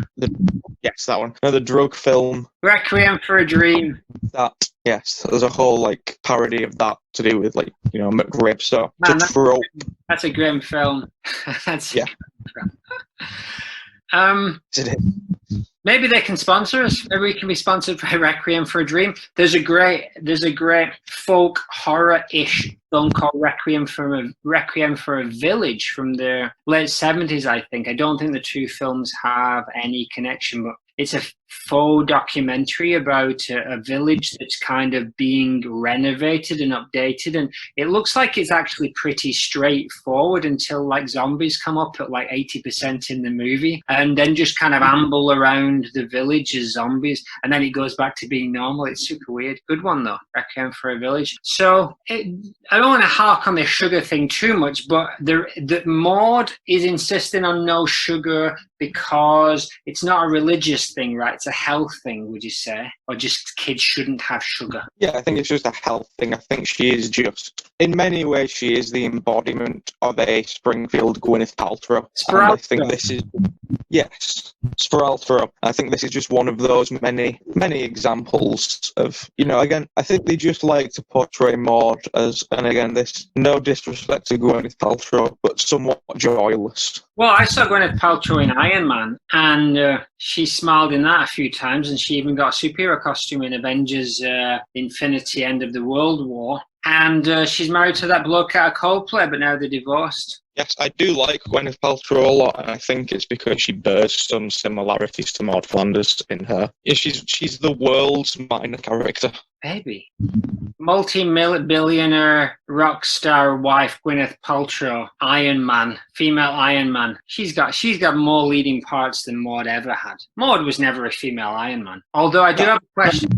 Yes, that one. No, the drug film. Requiem for a Dream. That, yes, there's a whole like parody of that to do with McRib. So Man, that's a grim film. That's yeah. Maybe they can sponsor us. Maybe we can be sponsored by Requiem for a Dream. There's a great folk horror-ish film called Requiem for a Village from the late 70s, I think. I don't think the two films have any connection, but it's a faux documentary about a village that's kind of being renovated and updated, and it looks like it's actually pretty straightforward until like zombies come up at like 80% in the movie, and then just kind of amble around the village as zombies, and then it goes back to being normal. It's super weird. Good one though, Requiem for a Village. So I don't want to hark on this sugar thing too much, but the Maude is insisting on no sugar because it's not a religious thing, right? It's a health thing, would you say? Or just kids shouldn't have sugar? Yeah, I think it's just a health thing. I think she is just, in many ways, she is the embodiment of a Springfield Gwyneth Paltrow. And I think this is, yes, Spraltrow. I think this is just one of those many, many examples of, again, I think they just like to portray Maude as, and again, this, no disrespect to Gwyneth Paltrow, but somewhat joyless. Well, I saw Gwyneth Paltrow in Iron Man, and she smiled in that a few times, and she even got a superhero costume in Avengers Infinity End of the World War. And she's married to that bloke out of Coldplay, but now they're divorced. Yes, I do like Gwyneth Paltrow a lot, and I think it's because she bears some similarities to Maude Flanders in her. Yeah, she's the world's minor character. Baby. Multi-billionaire rock star wife Gwyneth Paltrow, Iron Man, female Iron Man. She's got more leading parts than Maude ever had. Maude was never a female Iron Man. Although I do have a question.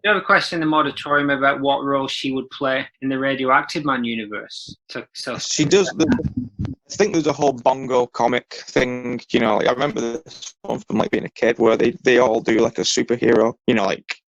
I have a question in the auditorium about what role she would play in the Radioactive Man universe. So she does. I think there's a whole bongo comic thing. I remember this one from being a kid where they all do like a superhero.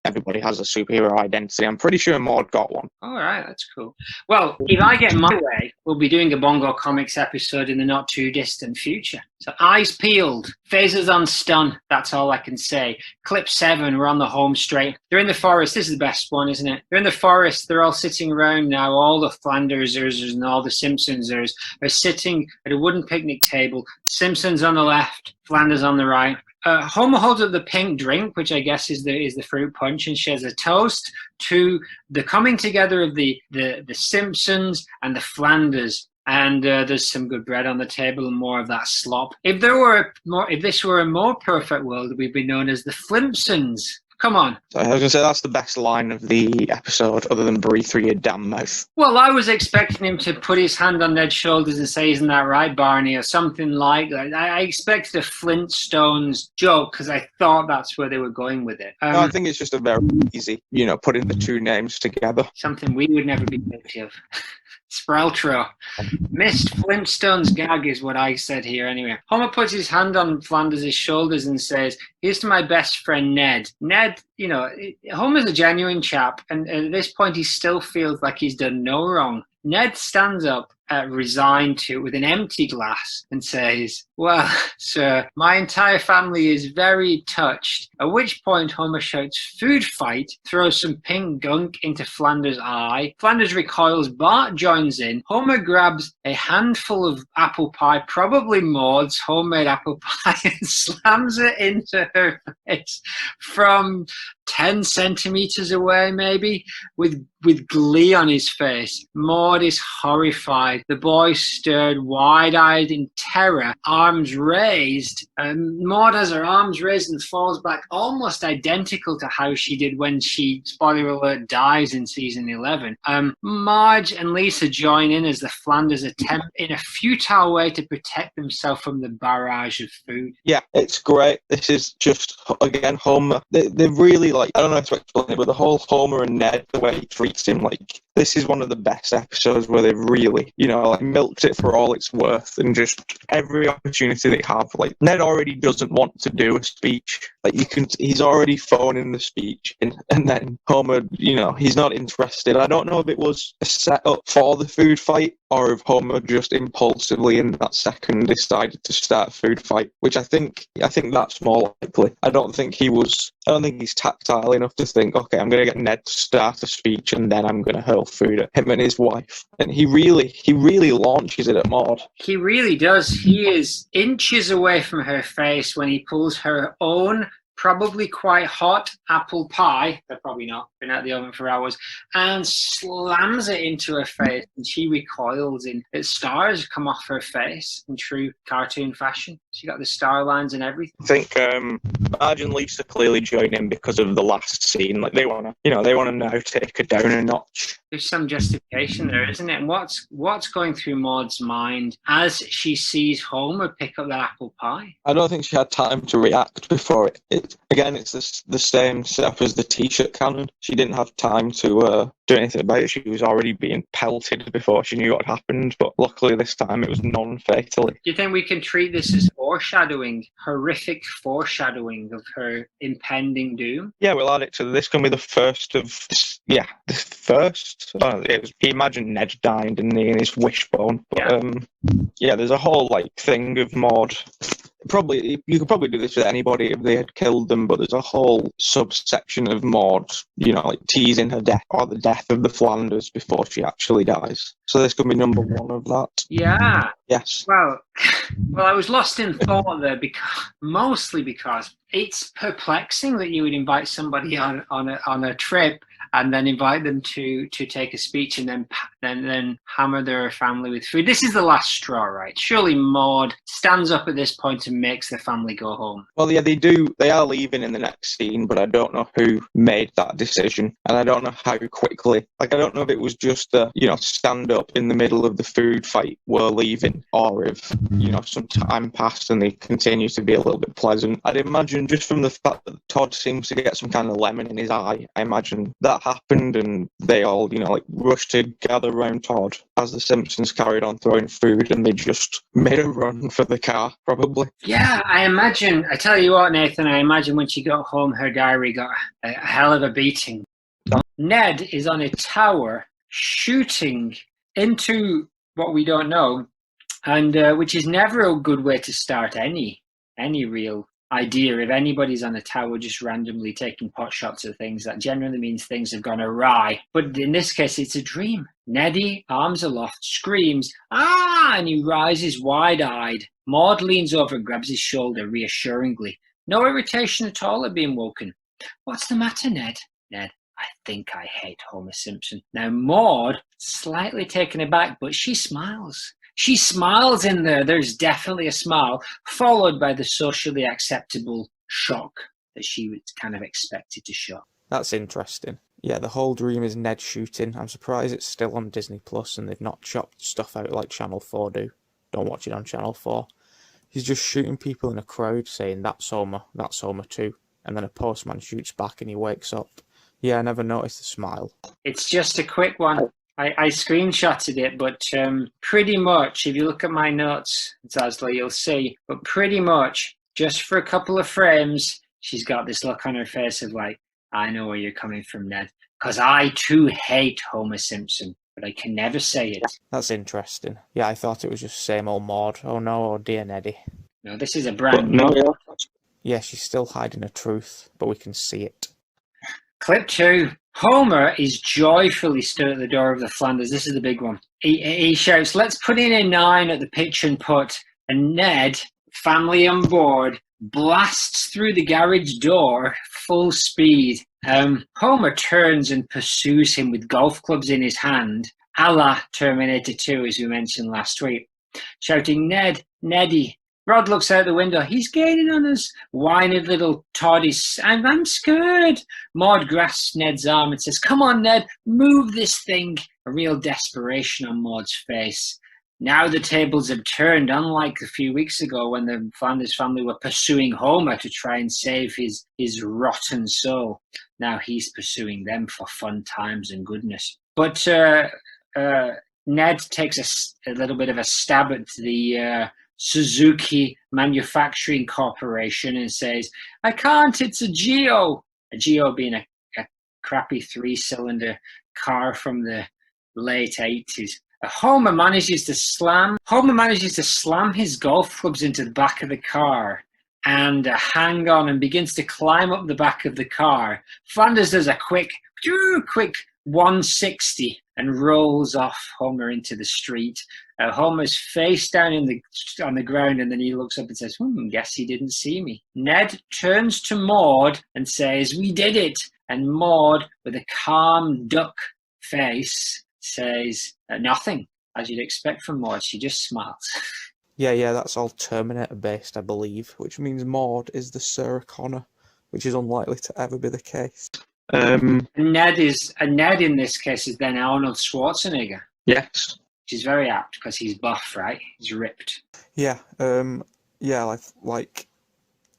Everybody has a superhero identity. I'm pretty sure Maude got one. All right, that's cool. Well, if I get my way, we'll be doing a bongo comics episode in the not too distant future. So eyes peeled, phasers on stun. That's all I can say. Clip 7, we're on the home straight. They're in the forest. This is the best one, isn't it? They're in the forest. They're all sitting around now. All the Flandersers and all the Simpsonsers are sitting at a wooden picnic table. Simpsons on the left, Flanders on the right. Homer holds up the pink drink, which I guess is the fruit punch, and shares a toast to the coming together of the Simpsons and the Flanders. And there's some good bread on the table and more of that slop. If this were a more perfect world, we'd be known as the Flimpsons. Come on. So I was going to say that's the best line of the episode, other than "breathe through your damn mouth." Well, I was expecting him to put his hand on Ned's shoulders and say, "Isn't that right, Barney?" or something like that. I expected a Flintstones joke because I thought that's where they were going with it. No, I think it's just a very easy, putting the two names together. Something we would never be guilty of. Spraltrow. Missed Flintstones gag is what I said here anyway. Homer puts his hand on Flanders' shoulders and says, "Here's to my best friend Ned." Ned, Homer's a genuine chap, and at this point he still feels like he's done no wrong. Ned stands up, resigned to with an empty glass, and says, "Well, sir, my entire family is very touched." At which point Homer shouts, "Food fight," throws some pink gunk into Flanders' eye. Flanders recoils, Bart joins in. Homer grabs a handful of apple pie, probably Maude's homemade apple pie, and slams it into her face from 10 centimeters away, maybe, with glee on his face. Maude is horrified. The boy stared wide-eyed in terror, arms raised. Maude has her arms raised and falls back, almost identical to how she did when she, spoiler alert, dies in season 11. Marge and Lisa join in as the Flanders attempt in a futile way to protect themselves from the barrage of food. Yeah, it's great. This is just, again, Homer. They really like, I don't know how to explain it, but the whole Homer and Ned, the way he treats him, like, this is one of the best episodes where they've really, like, milked it for all it's worth, and just every opportunity they have, like, Ned already doesn't want to do a speech. Like, he's already phoning the speech in, and then Homer, he's not interested. I don't know if it was a setup for the food fight, or if Homer just impulsively in that second decided to start a food fight, which I think that's more likely. I don't think he's tactile enough to think, okay, I'm going to get Ned to start a speech and then I'm going to hurl food at him and his wife. And he really launches it at Maude. He really does. He is inches away from her face when he pulls her own probably quite hot apple pie, they're probably not, been out of the oven for hours, and slams it into her face, and she recoils, and stars come off her face in true cartoon fashion. She got the star lines and everything. I think Marge and Lisa clearly join in because of the last scene. Like, they want to now take her down a notch. There's some justification there, isn't it? And what's going through Maude's mind as she sees Homer pick up that apple pie? I don't think she had time to react before it. Again, it's the same setup as the T-shirt cannon. She didn't have time to do anything about it. She was already being pelted before she knew what happened. But luckily this time it was non-fatally. Do you think we can treat this as foreshadowing, horrific foreshadowing of her impending doom? Yeah, we'll add it to this. Can be the first of the first. He imagined Ned dying, didn't he, in his wishbone? But there's a whole thing of Maude. You could probably do this with anybody if they had killed them, but there's a whole subsection of Maude, teasing her death or the death of the Flanders before she actually dies. So this could be number one of that. Yeah. Yes. Well, I was lost in thought there mostly because it's perplexing that you would invite somebody on a trip and then invite them to take a speech and then hammer their family with food. This is the last straw, right? Surely Maude stands up at this point and makes the family go home. Well, yeah, they do. They are leaving in the next scene, but I don't know who made that decision, and I don't know how quickly. I don't know if it was just stand up in the middle of the food fight, we're leaving, or if some time passed and they continue to be a little bit pleasant. I'd imagine just from the fact that Todd seems to get some kind of lemon in his eye, I imagine that happened, and they all rushed to gather around Todd as the Simpsons carried on throwing food, and they just made a run for the car, probably. Yeah, I tell you what, Nathan, I imagine when she got home, her diary got a hell of a beating. Ned is on a tower shooting into what we don't know, and which is never a good way to start any real idea. If anybody's on a tower just randomly taking pot shots at things, that generally means things have gone awry. But in this case, it's a dream. Neddy, arms aloft, screams, "Ah!" and he rises wide-eyed. Maude leans over and grabs his shoulder reassuringly. No irritation at all at being woken. "What's the matter, Ned?" "Ned, I think I hate Homer Simpson." Now Maude, slightly taken aback, but she smiles. She smiles in there. There's definitely a smile, followed by the socially acceptable shock that she was kind of expected to show. That's interesting. Yeah, the whole dream is Ned shooting. I'm surprised it's still on Disney Plus and they've not chopped stuff out like Channel 4 do. Don't watch it on Channel 4. He's just shooting people in a crowd saying, that's Homer too. And then a postman shoots back and he wakes up. Yeah, I never noticed the smile. It's just a quick one. I screenshotted it, but pretty much, if you look at my notes, Zasla, you'll see, but pretty much, just for a couple of frames, she's got this look on her face of I know where you're coming from, Ned, because I too hate Homer Simpson, but I can never say it. That's interesting. Yeah, I thought it was just same old Maude. Oh no, oh dear Neddy. No, this is a brand new. Yeah, she's still hiding a truth, but we can see it. Clip 2. Homer is joyfully stood at the door of the Flanders. This is the big one. He shouts, "Let's put in a 9 at the pitch and putt." And Ned, family on board, blasts through the garage door full speed. Homer turns and pursues him with golf clubs in his hand, a la Terminator 2, as we mentioned last week, shouting, "Ned, Neddy." Rod looks out the window. "He's gaining on us." Whiny little Todd is, I'm scared. Maude grasps Ned's arm and says, "Come on, Ned, move this thing." A real desperation on Maude's face. Now the tables have turned, unlike a few weeks ago when the Flanders family were pursuing Homer to try and save his rotten soul. now he's pursuing them for fun times and goodness. But Ned takes a little bit of a stab at the Suzuki Manufacturing Corporation and says, I can't, it's a Geo. A Geo being a crappy 3-cylinder car from the late 80s. Homer manages to slam his golf clubs into the back of the car and hang on and begins to climb up the back of the car. Flanders does a quick 160 and rolls off Homer into the street. Homer's face down on the ground, and then he looks up and says, guess he didn't see me. Ned turns to Maude and says, we did it. And Maude, with a calm duck face, says nothing, as you'd expect from Maude. She just smiles. Yeah, that's all Terminator based, I believe, which means Maude is the Sarah Connor, which is unlikely to ever be the case. Ned in this case is then Arnold Schwarzenegger. Yes. Which is very apt because he's buff, right? He's ripped. Yeah, like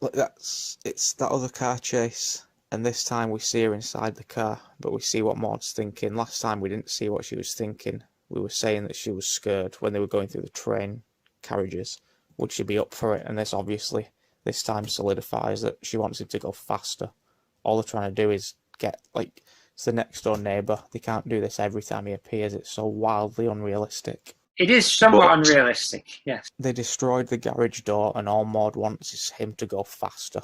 it's that other car chase, and this time we see her inside the car, but we see what Maude's thinking. Last time we didn't see what she was thinking. We were saying that she was scared when they were going through the train carriages. Would she be up for it? And this obviously this time solidifies that she wants him to go faster. All they're trying to do is get, like, it's the next door neighbour. They can't do this every time he appears. It's so wildly unrealistic. It is somewhat unrealistic, yes. They destroyed the garage door, and all Maude wants is him to go faster.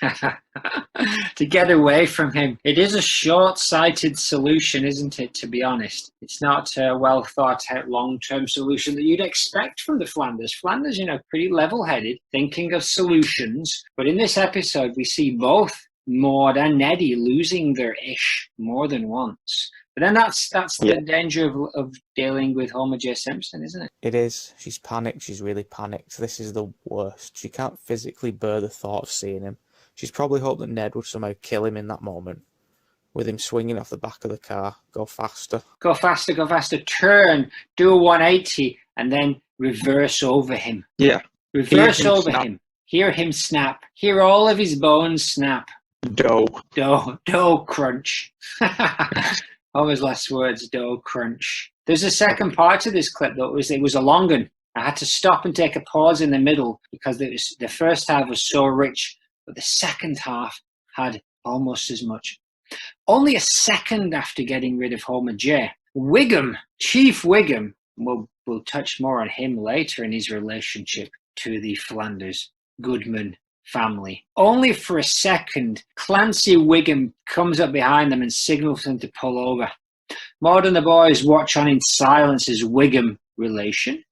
To get away from him. It is a short-sighted solution, isn't it, to be honest? It's not a well-thought-out long-term solution that you'd expect from the Flanders. Flanders, pretty level-headed, thinking of solutions. But in this episode, we see both Maude and Neddy losing their ish more than once. But then that's the danger of dealing with Homer J. Simpson, isn't it? It is. She's panicked. She's really panicked. This is the worst. She can't physically bear the thought of seeing him. She's probably hoped that Ned would somehow kill him in that moment, with him swinging off the back of the car. Go faster. Go faster, go faster. Turn, do a 180, and then reverse over him. Yeah. Reverse over him. Hear him snap. Hear all of his bones snap. Dough crunch. Homer's last words, dough crunch. There's a second part to this clip, though. It was a long one. I had to stop and take a pause in the middle because the first half was so rich, but the second half had almost as much. Only a second after getting rid of Homer J, Wiggum, Chief Wiggum, we'll touch more on him later in his relationship to the Flanders Goodman family. Only for a second, Clancy Wiggum comes up behind them and signals them to pull over. Maude and the boys watch on in silence as Wiggum, relation,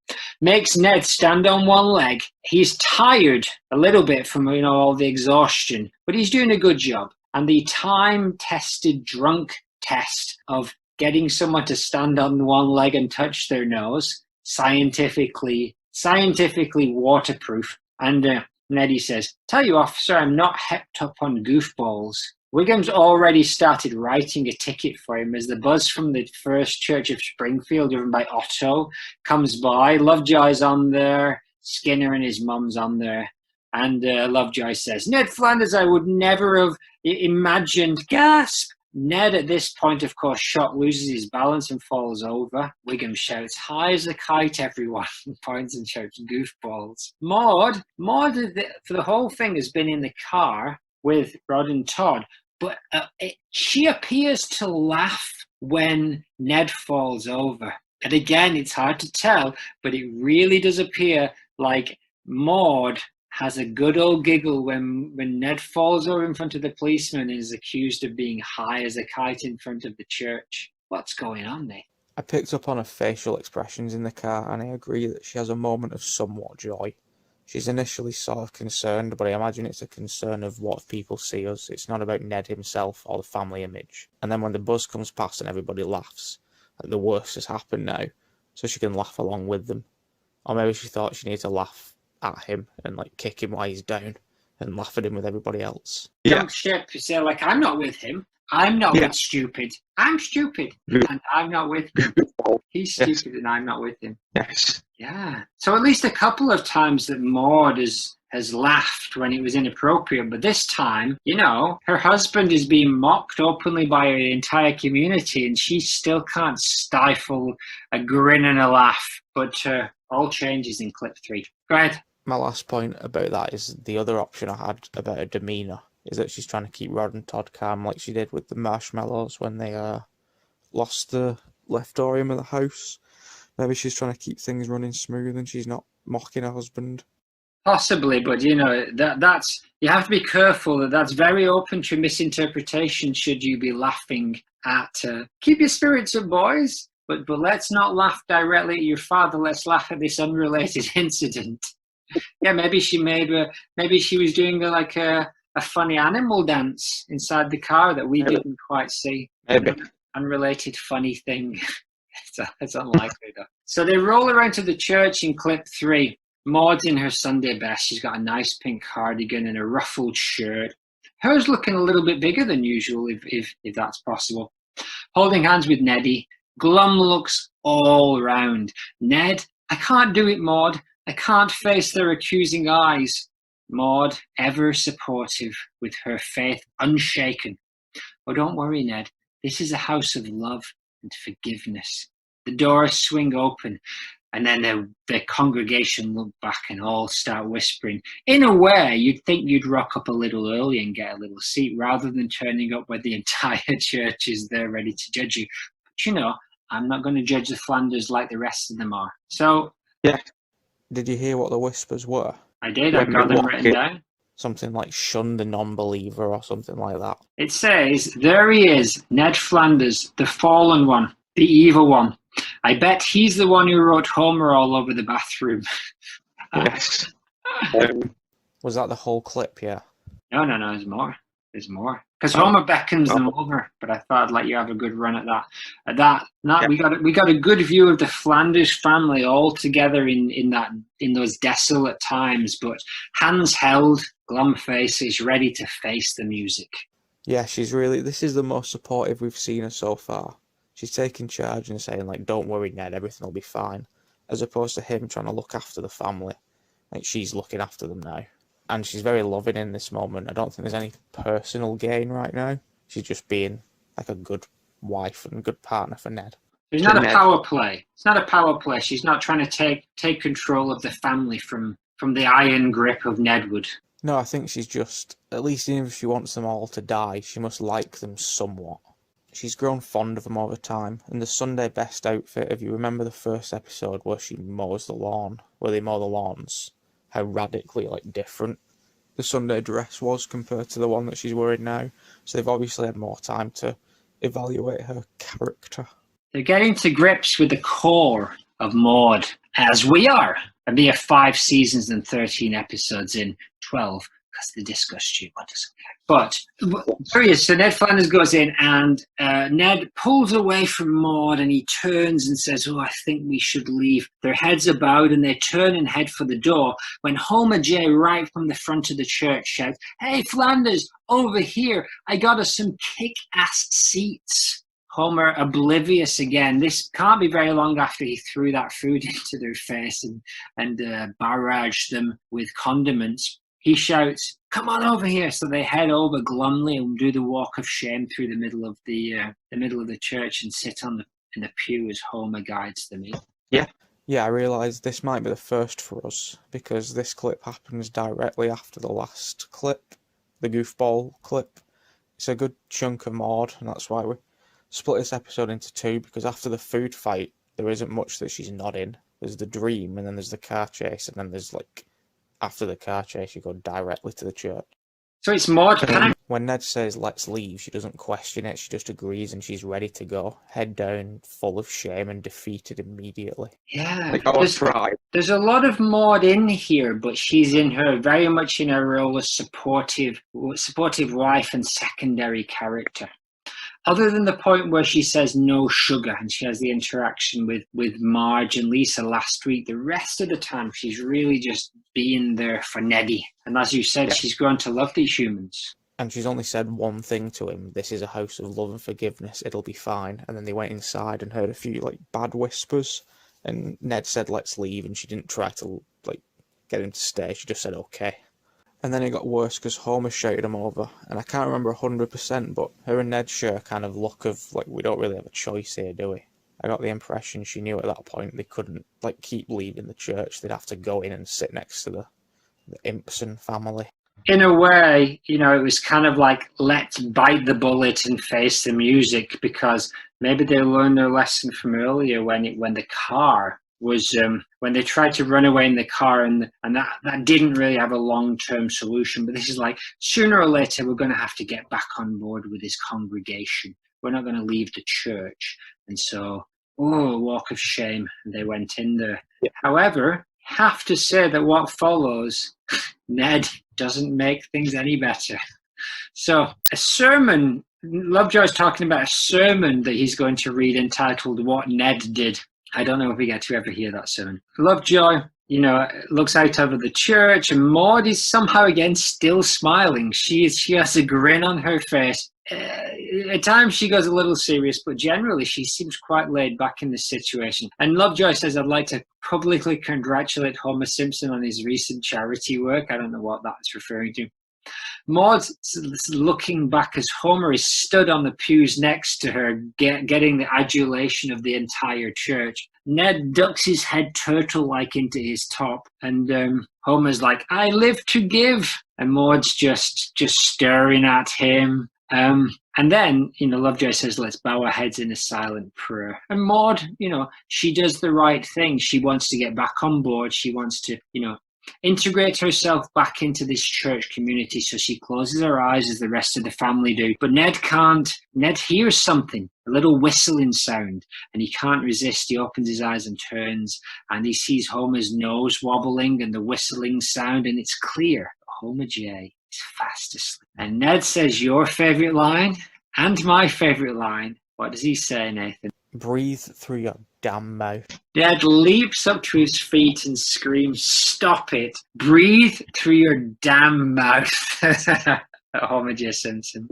makes Ned stand on one leg. He's tired a little bit from all the exhaustion, but he's doing a good job. And the time-tested drunk test of getting someone to stand on one leg and touch their nose, scientifically waterproof. And Neddy says, tell you, officer, I'm not hepped up on goofballs. Wiggum's already started writing a ticket for him as the bus from the First Church of Springfield, driven by Otto, comes by. Lovejoy's on there. Skinner and his mum's on there. And Lovejoy says, Ned Flanders, I would never have imagined. Gasp! Ned, at this point, of course, loses his balance and falls over. Wiggum shouts, high as a kite, everyone, and points and shouts, goofballs. Maude, for the whole thing, has been in the car with Rod and Todd, but she appears to laugh when Ned falls over. And again, it's hard to tell, but it really does appear like Maude has a good old giggle when Ned falls over in front of the policeman and is accused of being high as a kite in front of the church. What's going on there? I picked up on her facial expressions in the car, and I agree that she has a moment of somewhat joy. She's initially sort of concerned, but I imagine it's a concern of what people see us. It's not about Ned himself or the family image. And then when the bus comes past and everybody laughs, like the worst has happened now, so she can laugh along with them. Or maybe she thought she needed to laugh at him and kick him while he's down and laugh at him with everybody else. Jump ship, you say, I'm not with him. I'm not Yeah. with stupid. I'm stupid, and I'm not with him. He's Yes. stupid, and I'm not with him. Yes. Yeah. So at least a couple of times that Maude has laughed when it was inappropriate, but this time, her husband is being mocked openly by the entire community, and she still can't stifle a grin and a laugh. But all changes in clip 3. Go ahead. My last point about that is the other option I had about her demeanour is that she's trying to keep Rod and Todd calm like she did with the marshmallows when they lost the leftorium of the house. Maybe she's trying to keep things running smooth and she's not mocking her husband. Possibly, but that's you have to be careful that's very open to misinterpretation. Should you be laughing at keep your spirits up, boys, but let's not laugh directly at your father. Let's laugh at this unrelated incident. Yeah, maybe she was doing a funny animal dance inside the car that we didn't quite see. Maybe. Unrelated funny thing. It's unlikely though. So they roll around to the church in clip 3. Maude's in her Sunday best. She's got a nice pink cardigan and a ruffled shirt. Hers looking a little bit bigger than usual, if that's possible. Holding hands with Neddy. Glum looks all round. Ned, I can't do it, Maude. I can't face their accusing eyes. Maude, ever supportive, with her faith unshaken. Oh, don't worry, Ned. This is a house of love and forgiveness. The doors swing open, and then the congregation look back and all start whispering. In a way, you'd think you'd rock up a little early and get a little seat rather than turning up where the entire church is there ready to judge you. But I'm not going to judge the Flanders like the rest of them are. So, Yeah. Did you hear what the whispers were? I did. I've got them written down. Something like shun the non-believer or something like that. It says, there he is, Ned Flanders, the fallen one, the evil one. I bet he's the one who wrote Homer all over the bathroom. Yes. Was that the whole clip? Yeah. No, there's more. There's more. Because Homer beckons them over, but I thought I'd let you have a good run at that. We got a good view of the Flanders family all together in those desolate times, but hands held, glum faces, ready to face the music. Yeah, this is the most supportive we've seen her so far. She's taking charge and saying, like, don't worry, Ned, everything will be fine. As opposed to him trying to look after the family. Like, she's looking after them now. And she's very loving in this moment. I don't think there's any personal gain right now. She's just being, like, a good wife and good partner for Ned. It's not a power play. It's not a power play. She's not trying to take control of the family from the iron grip of Nedwood. No, I think she's just, at least even if she wants them all to die, she must like them somewhat. She's grown fond of them over time, and the Sunday best outfit, if you remember the first episode where she mows the lawn, where they mow the lawns, how radically, like, different the Sunday dress was compared to the one that she's wearing now. So they've obviously had more time to evaluate her character. They're getting to grips with the core of Maude, as we are. And we have 5 seasons and 13 episodes in 12, because the disco studio doesn't count. But there he is. So Ned Flanders goes in, and Ned pulls away from Maude, and he turns and says, oh, I think we should leave. Their heads are bowed, and they turn and head for the door, when Homer J, right from the front of the church, shouts, hey, Flanders, over here. I got us some kick-ass seats. Homer, oblivious again. This can't be very long after he threw that food into their face and barraged them with condiments. He shouts, come on over here. So they head over glumly and do the walk of shame through the middle of the church and sit in the pew as Homer guides them in. Yeah, I realised this might be the first for us, because this clip happens directly after the last clip, the goofball clip. It's a good chunk of Maude, and that's why we split this episode into 2, because after the food fight, there isn't much that she's not in. There's the dream, and then there's the car chase, and then there's, like, after the car chase, you go directly to the church. So it's Maude panic. When Ned says, let's leave, she doesn't question it, she just agrees, and she's ready to go. Head down, full of shame, and defeated immediately. Yeah, There's a lot of Maude in here, but she's very much in her role as supportive wife and secondary character. Other than the point where she says no sugar and she has the interaction with Marge and Lisa last week, the rest of the time she's really just being there for Neddy. And as you said, she's grown to love these humans. And she's only said one thing to him: this is a house of love and forgiveness, it'll be fine. And then they went inside and heard a few like bad whispers, and Ned said let's leave, and she didn't try to like get him to stay, she just said okay. And then it got worse because Homer shouted him over, and I can't remember 100%, but her and Ned share a kind of look of like, we don't really have a choice here, do we? I got the impression she knew at that point they couldn't like keep leaving the church, they'd have to go in and sit next to the Impson family. In a way, you know, it was kind of like, let's bite the bullet and face the music, because maybe they learned their lesson from earlier when the car was when they tried to run away in the car, and that didn't really have a long-term solution. But this is like, sooner or later we're going to have to get back on board with this congregation. We're not going to leave the church. And so, walk of shame, and they went in there. Yeah. However, have to say that what follows, Ned doesn't make things any better. So a sermon, Lovejoy's talking about a sermon that he's going to read entitled What Ned Did. I don't know if we get to ever hear that sermon. Lovejoy, you know, looks out over the church, and Maude is somehow again still smiling. She has a grin on her face. At times she goes a little serious, but generally she seems quite laid back in this situation. And Lovejoy says, I'd like to publicly congratulate Homer Simpson on his recent charity work. I don't know what that's referring to. Maude's looking back as Homer is stood on the pews next to her, getting the adulation of the entire church. Ned ducks his head turtle-like into his top, and Homer's like, I live to give. And Maude's just staring at him. And then, you know, Lovejoy says, let's bow our heads in a silent prayer. And Maude, you know, she does the right thing. She wants to get back on board. She wants to, you know, integrate herself back into this church community. So she closes her eyes as the rest of the family do. But Ned can't. Ned hears something, a little whistling sound, and he can't resist. He opens his eyes and turns, and he sees Homer's nose wobbling and the whistling sound, and it's clear Homer J is fast asleep. And Ned says your favorite line and my favorite line. What does he say, Nathan? Breathe through your damn mouth. Ned leaps up to his feet and screams, stop it. Breathe through your damn mouth. Homer J. Simpson.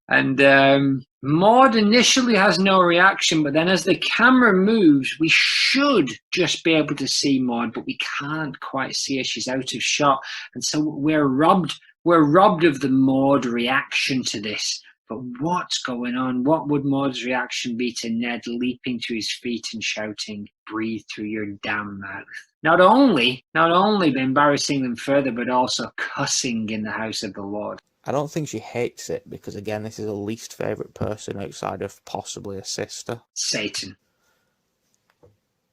And Maude initially has no reaction, but then as the camera moves, we should just be able to see Maude, but we can't quite see her. She's out of shot. And so we're robbed of the Maude reaction to this. But what's going on? What would Maude's reaction be to Ned leaping to his feet and shouting, breathe through your damn mouth? Not only embarrassing them further, but also cussing in the house of the Lord. I don't think she hates it, because again, this is her least favourite person outside of possibly a sister. Satan.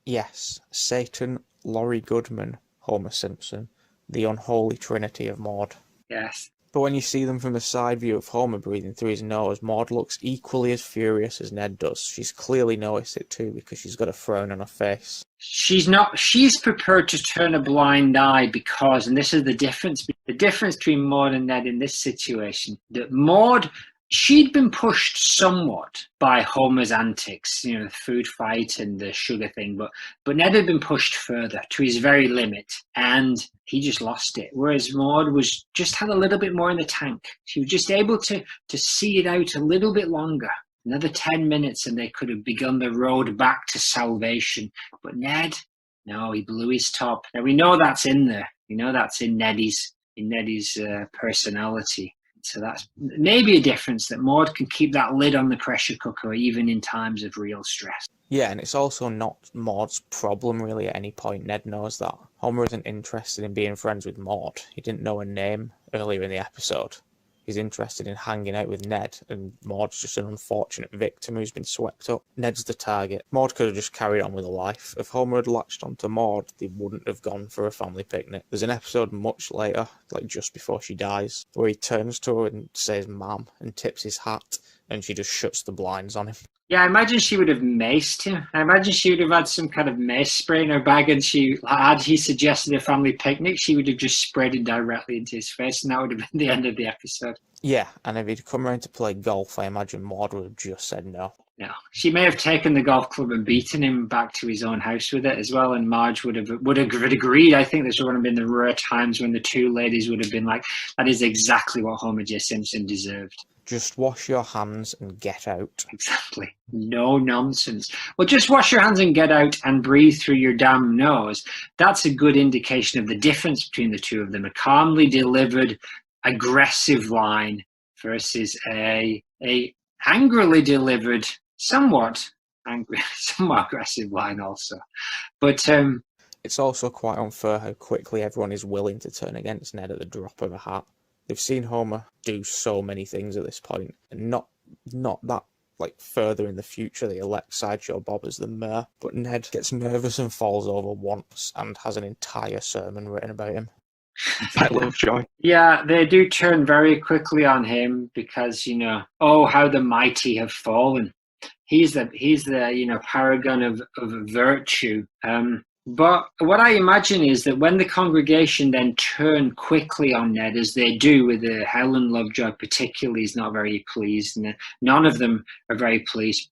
Yes, Satan, Laurie Goodman, Homer Simpson, the unholy trinity of Maude. Yes. But when you see them from the side view of Homer breathing through his nose, Maude looks equally as furious as Ned does. She's clearly noticed it too, because she's got a frown on her face. She's prepared to turn a blind eye because, and this is the difference between Maude and Ned in this situation, that Maude, she'd been pushed somewhat by Homer's antics, you know, the food fight and the sugar thing, but Ned had been pushed further to his very limit, and he just lost it. Whereas Maude just had a little bit more in the tank. She was just able to see it out a little bit longer. Another 10 minutes and they could have begun the road back to salvation. But Ned, no, he blew his top. Now we know that's in there. We know that's in Neddy's personality. So that's maybe a difference, that Maude can keep that lid on the pressure cooker even in times of real stress. Yeah, and it's also not Maude's problem really at any point. Ned knows that. Homer isn't interested in being friends with Maude. He didn't know her name earlier in the episode. He's interested in hanging out with Ned, and Maude's just an unfortunate victim who's been swept up. Ned's the target. Maude could have just carried on with her life. If Homer had latched onto Maude, they wouldn't have gone for a family picnic. There's an episode much later, like just before she dies, where he turns to her and says "ma'am" and tips his hat, and she just shuts the blinds on him. Yeah, I imagine she would have maced him. I imagine she would have had some kind of mace spray in her bag, and had he suggested a family picnic, she would have just sprayed it directly into his face, and that would have been the end of the episode. Yeah, and if he'd come around to play golf, I imagine Maude would have just said no. No, she may have taken the golf club and beaten him back to his own house with it as well. And Marge would have agreed. I think this would have been the rare times when the two ladies would have been like, "That is exactly what Homer J. Simpson deserved." Just wash your hands and get out. Exactly. No nonsense. Well, just wash your hands and get out and breathe through your damn nose. That's a good indication of the difference between the two of them. A calmly delivered, aggressive line versus a angrily delivered, somewhat aggressive line also. But it's also quite unfair how quickly everyone is willing to turn against Ned at the drop of a hat. They've seen Homer do so many things at this point, and not that like further in the future they elect Sideshow Bob as the mayor, but Ned gets nervous and falls over once and has an entire sermon written about him. I love Joy. Yeah, they do turn very quickly on him because, oh, how the mighty have fallen. He's the paragon of virtue. But what I imagine is that when the congregation then turn quickly on Ned, as they do with Helen Lovejoy particularly, is not very pleased, and none of them are very pleased.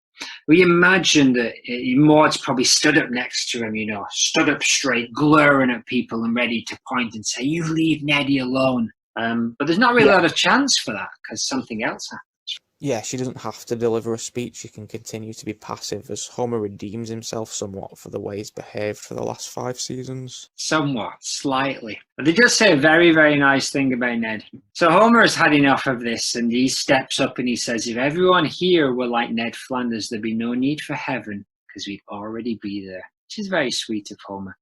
We imagine that Maude's probably stood up next to him, stood up straight, glaring at people and ready to point and say, "You leave Neddy alone." But there's not really a lot of chance for that because something else happens. Yeah, she doesn't have to deliver a speech. She can continue to be passive as Homer redeems himself somewhat for the way he's behaved for the last 5 seasons. Somewhat, slightly. But they just say a very, very nice thing about Ned. So Homer has had enough of this, and he steps up and he says, "If everyone here were like Ned Flanders, there'd be no need for heaven because we'd already be there." Which is very sweet of Homer.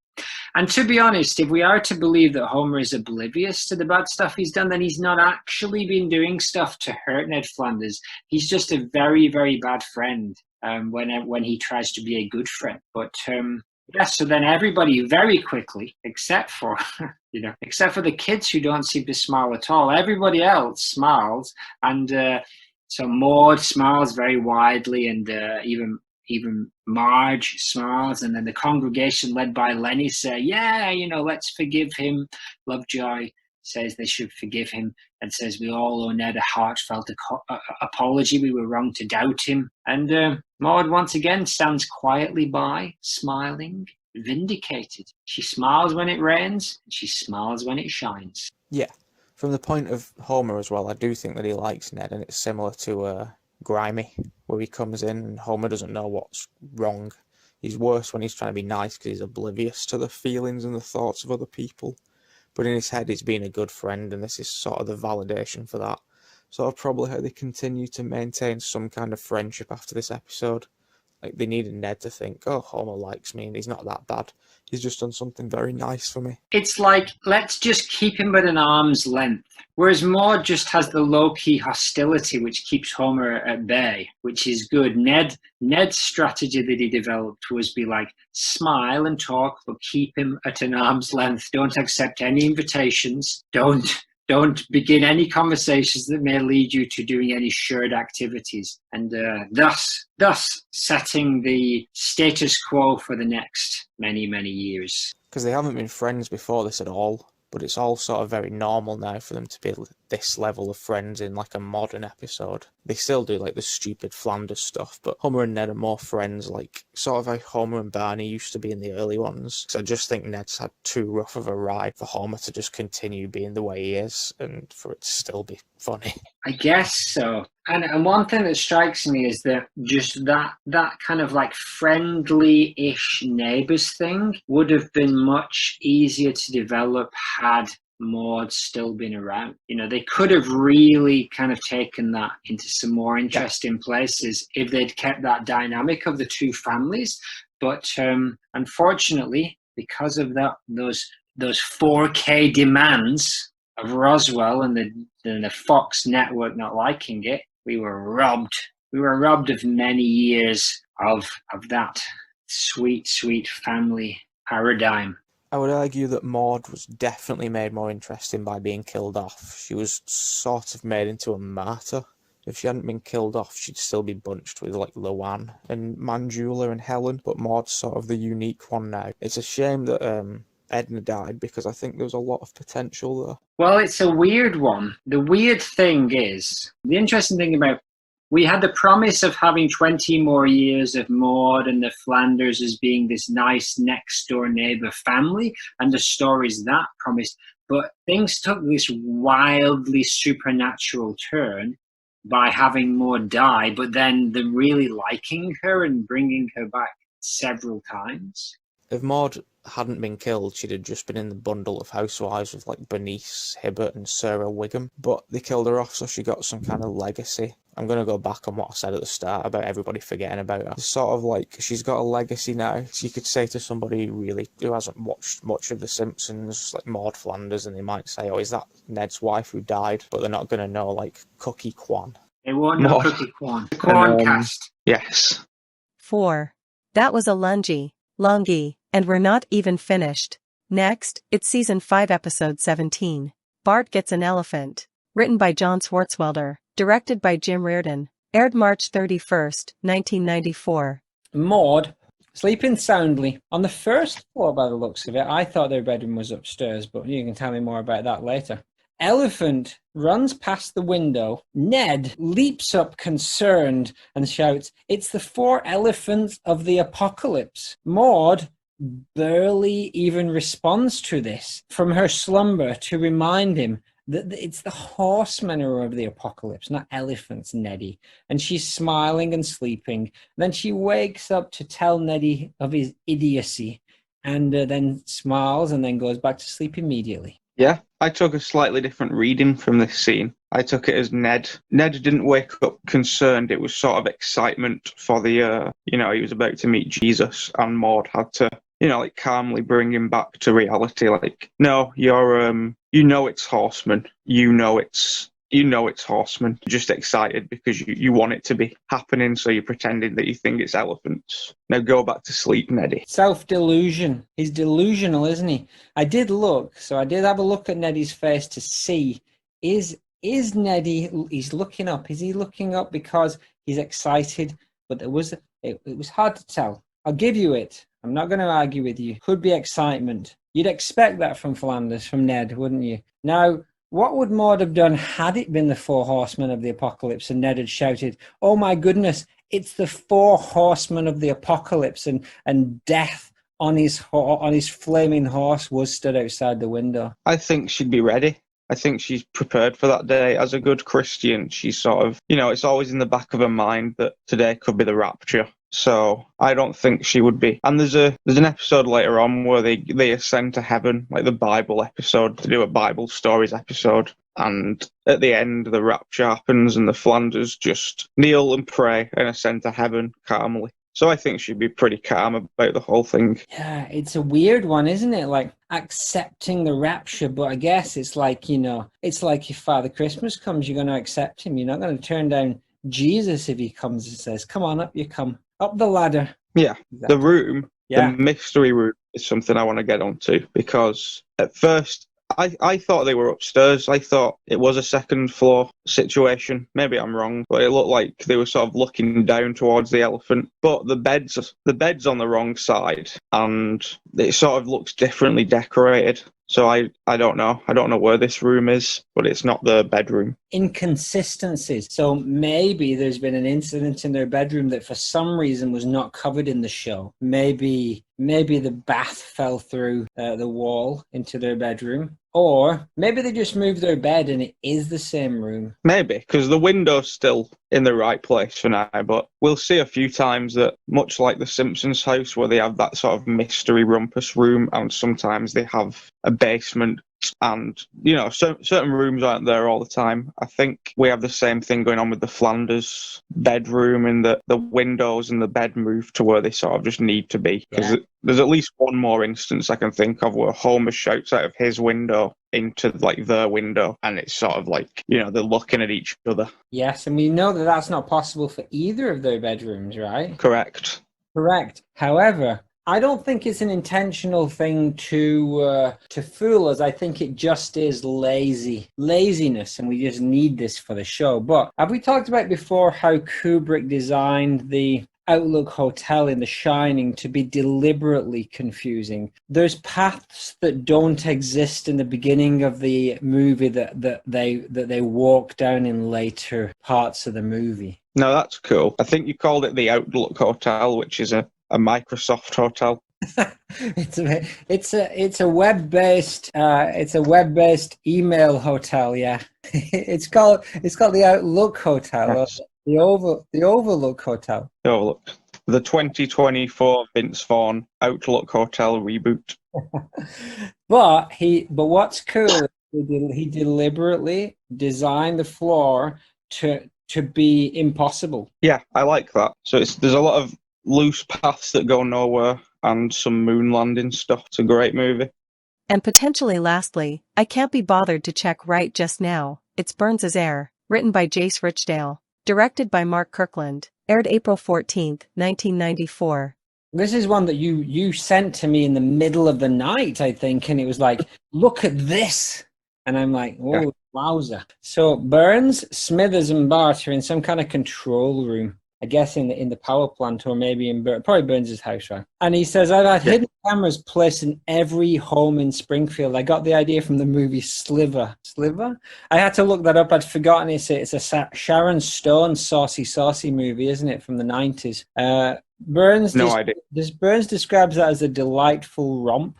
And to be honest, if we are to believe that Homer is oblivious to the bad stuff he's done, then he's not actually been doing stuff to hurt Ned Flanders. He's just a very, very bad friend when he tries to be a good friend. But so then everybody very quickly, except for the kids who don't seem to smile at all, everybody else smiles. And so Maude smiles very widely, and even Marge smiles, and then the congregation led by Lenny say, "Yeah, let's forgive him." Lovejoy says they should forgive him and says we all owe Ned a heartfelt apology. We were wrong to doubt him. And Maude once again stands quietly by, smiling, vindicated. She smiles when it rains, and she smiles when it shines. Yeah, from the point of Homer as well, I do think that he likes Ned, and it's similar to Grimy, where he comes in and Homer doesn't know what's wrong. He's worse when he's trying to be nice because he's oblivious to the feelings and the thoughts of other people. But in his head, he's being a good friend, and this is sort of the validation for that. Sort of probably how they continue to maintain some kind of friendship after this episode. Like, they needed Ned to think, "Oh, Homer likes me and he's not that bad. He's just done something very nice for me." It's like, let's just keep him at an arm's length. Whereas Maude just has the low-key hostility which keeps Homer at bay, which is good. Ned's strategy that he developed was be like, smile and talk, but keep him at an arm's length. Don't accept any invitations. Don't begin any conversations that may lead you to doing any shared activities, and thus setting the status quo for the next many, many years. Because they haven't been friends before this at all, but it's all sort of very normal now for them to be this level of friends in like a modern episode. They still do like the stupid Flanders stuff, but Homer and Ned are more friends, like sort of how Homer and Barney used to be in the early ones. Because I just think Ned's had too rough of a ride for Homer to just continue being the way he is and for it to still be funny. I guess so. And one thing that strikes me is that just that kind of like friendly-ish neighbours thing would have been much easier to develop had Maude still been around. They could have really kind of taken that into some more interesting places if they'd kept that dynamic of the two families. But unfortunately, because of those 4K demands of Roswell and the Fox network not liking it, we were robbed. We were robbed of many years of that sweet, sweet family paradigm. I would argue that Maude was definitely made more interesting by being killed off. She was sort of made into a martyr. If she hadn't been killed off, she'd still be bunched with like Luann and Manjula and Helen, but Maude's sort of the unique one now. It's a shame that Edna died because I think there was a lot of potential there. Well, it's a weird one. The weird thing is, the interesting thing about We had the promise of having 20 more years of Maude and the Flanders as being this nice next door neighbor family, and the stories that promised. But things took this wildly supernatural turn by having Maude die, but then them really liking her and bringing her back several times. If Maude hadn't been killed, she'd have just been in the bundle of housewives with like Bernice Hibbert and Sarah Wiggum. But they killed her off, so she got some kind of legacy. I'm going to go back on what I said at the start about everybody forgetting about her. It's sort of like she's got a legacy now. So you could say to somebody who hasn't watched much of The Simpsons, like Maude Flanders, and they might say, oh, is that Ned's wife who died? But they're not going to know, like, Cookie Kwan. They won't know Maude. Cookie Kwan. The Kwan cast. Yes. 4. That was a longy, and we're not even finished. Next, it's season 5 episode 17. Bart Gets an Elephant. Written by John Swartzwelder. Directed by Jim Reardon. Aired March 31st, 1994. Maude, sleeping soundly on the first floor by the looks of it. I thought their bedroom was upstairs, but you can tell me more about that later. Elephant runs past the window. Ned leaps up concerned and shouts, "It's the 4 elephants of the apocalypse." Maude barely even responds to this from her slumber to remind him that it's the horsemen who are of the apocalypse, not elephants, Neddy. And she's smiling and sleeping. Then she wakes up to tell Neddy of his idiocy and then smiles and then goes back to sleep immediately. Yeah, I took a slightly different reading from this scene. I took it as Ned didn't wake up concerned. It was sort of excitement for the, he was about to meet Jesus, and Maude had to, like calmly bring him back to reality. Like, no, you're, it's horsemen. It's horsemen. You're just excited because you want it to be happening, so you're pretending that you think it's elephants. Now go back to sleep, Neddy. Self-delusion. He's delusional, isn't he? I did have a look at Neddy's face to see, is Neddy, he's looking up. Is he looking up because he's excited? But it was hard to tell. I'll give you it. I'm not going to argue with you. Could be excitement. You'd expect that from Flanders, from Ned, wouldn't you? Now, what would Maude have done had it been the 4 horsemen of the apocalypse and Ned had shouted, "Oh my goodness, it's the 4 horsemen of the apocalypse," and death on his flaming horse was stood outside the window? I think she'd be ready. I think she's prepared for that day. As a good Christian, she's sort of, it's always in the back of her mind that today could be the rapture. So I don't think she would be. And there's an episode later on where they ascend to heaven, like the Bible episode. They do a Bible stories episode. And at the end, the rapture happens and the Flanders just kneel and pray and ascend to heaven calmly. So I think she'd be pretty calm about the whole thing. Yeah, it's a weird one, isn't it? Like accepting the rapture, but I guess it's like, it's like if Father Christmas comes, you're going to accept him. You're not going to turn down Jesus if he comes and says, "Come on up, you come. Up the ladder." Yeah, exactly. The room, yeah. The mystery room is something I want to get onto, because at first I thought they were upstairs. I thought it was a second floor situation. Maybe I'm wrong, but it looked like they were sort of looking down towards the elephant. But the bed's on the wrong side, and it sort of looks differently decorated. So I don't know. I don't know where this room is, but it's not the bedroom. Inconsistencies. So maybe there's been an incident in their bedroom that for some reason was not covered in the show. Maybe the bath fell through the wall into their bedroom. Or maybe they just moved their bed and it is the same room. Maybe, because the window's still in the right place for now, but we'll see a few times that, much like the Simpsons house, where they have that sort of mystery rumpus room, and sometimes they have a basement, and, certain rooms aren't there all the time. I think we have the same thing going on with the Flanders bedroom, and the windows and the bed move to where they sort of just need to be. Because there's at least one more instance I can think of where Homer shouts out of his window into their window, and it's sort of like, they're looking at each other. Yes, and we know that that's not possible for either of their bedrooms, right? Correct. However, I don't think it's an intentional thing to fool us. I think it just is laziness, and we just need this for the show. But have we talked about before how Kubrick designed the Outlook Hotel in The Shining to be deliberately confusing? There's paths that don't exist in the beginning of the movie that they walk down in later parts of the movie. No, that's cool. I think you called it the Outlook Hotel, which is a Microsoft hotel. It's a web-based email hotel. Yeah, it's called the Outlook Hotel, Yes. or the Overlook Hotel. Overlook. The 2024 Vince Vaughn Outlook Hotel reboot. But what's cool is he deliberately designed the floor to be impossible. Yeah, I like that. So there's a lot of loose paths that go nowhere and some moon landing stuff. It's a great movie. And potentially lastly, I can't be bothered to check right just now, it's Burns' Air, written by Jace Richdale, directed by Mark Kirkland, aired April 14th, 1994. This is one that you sent to me in the middle of the night, I think, and it was like, look at this. And I'm like, oh, yeah. Wowza. So Burns, Smithers, and Bart are in some kind of control room, I guess in the power plant, or maybe probably Burns' house, right? And he says, I've had hidden cameras placed in every home in Springfield. I got the idea from the movie Sliver. Sliver? I had to look that up. I'd forgotten it's a Sharon Stone saucy movie, isn't it, from the 90s? Burns describes that as a delightful romp.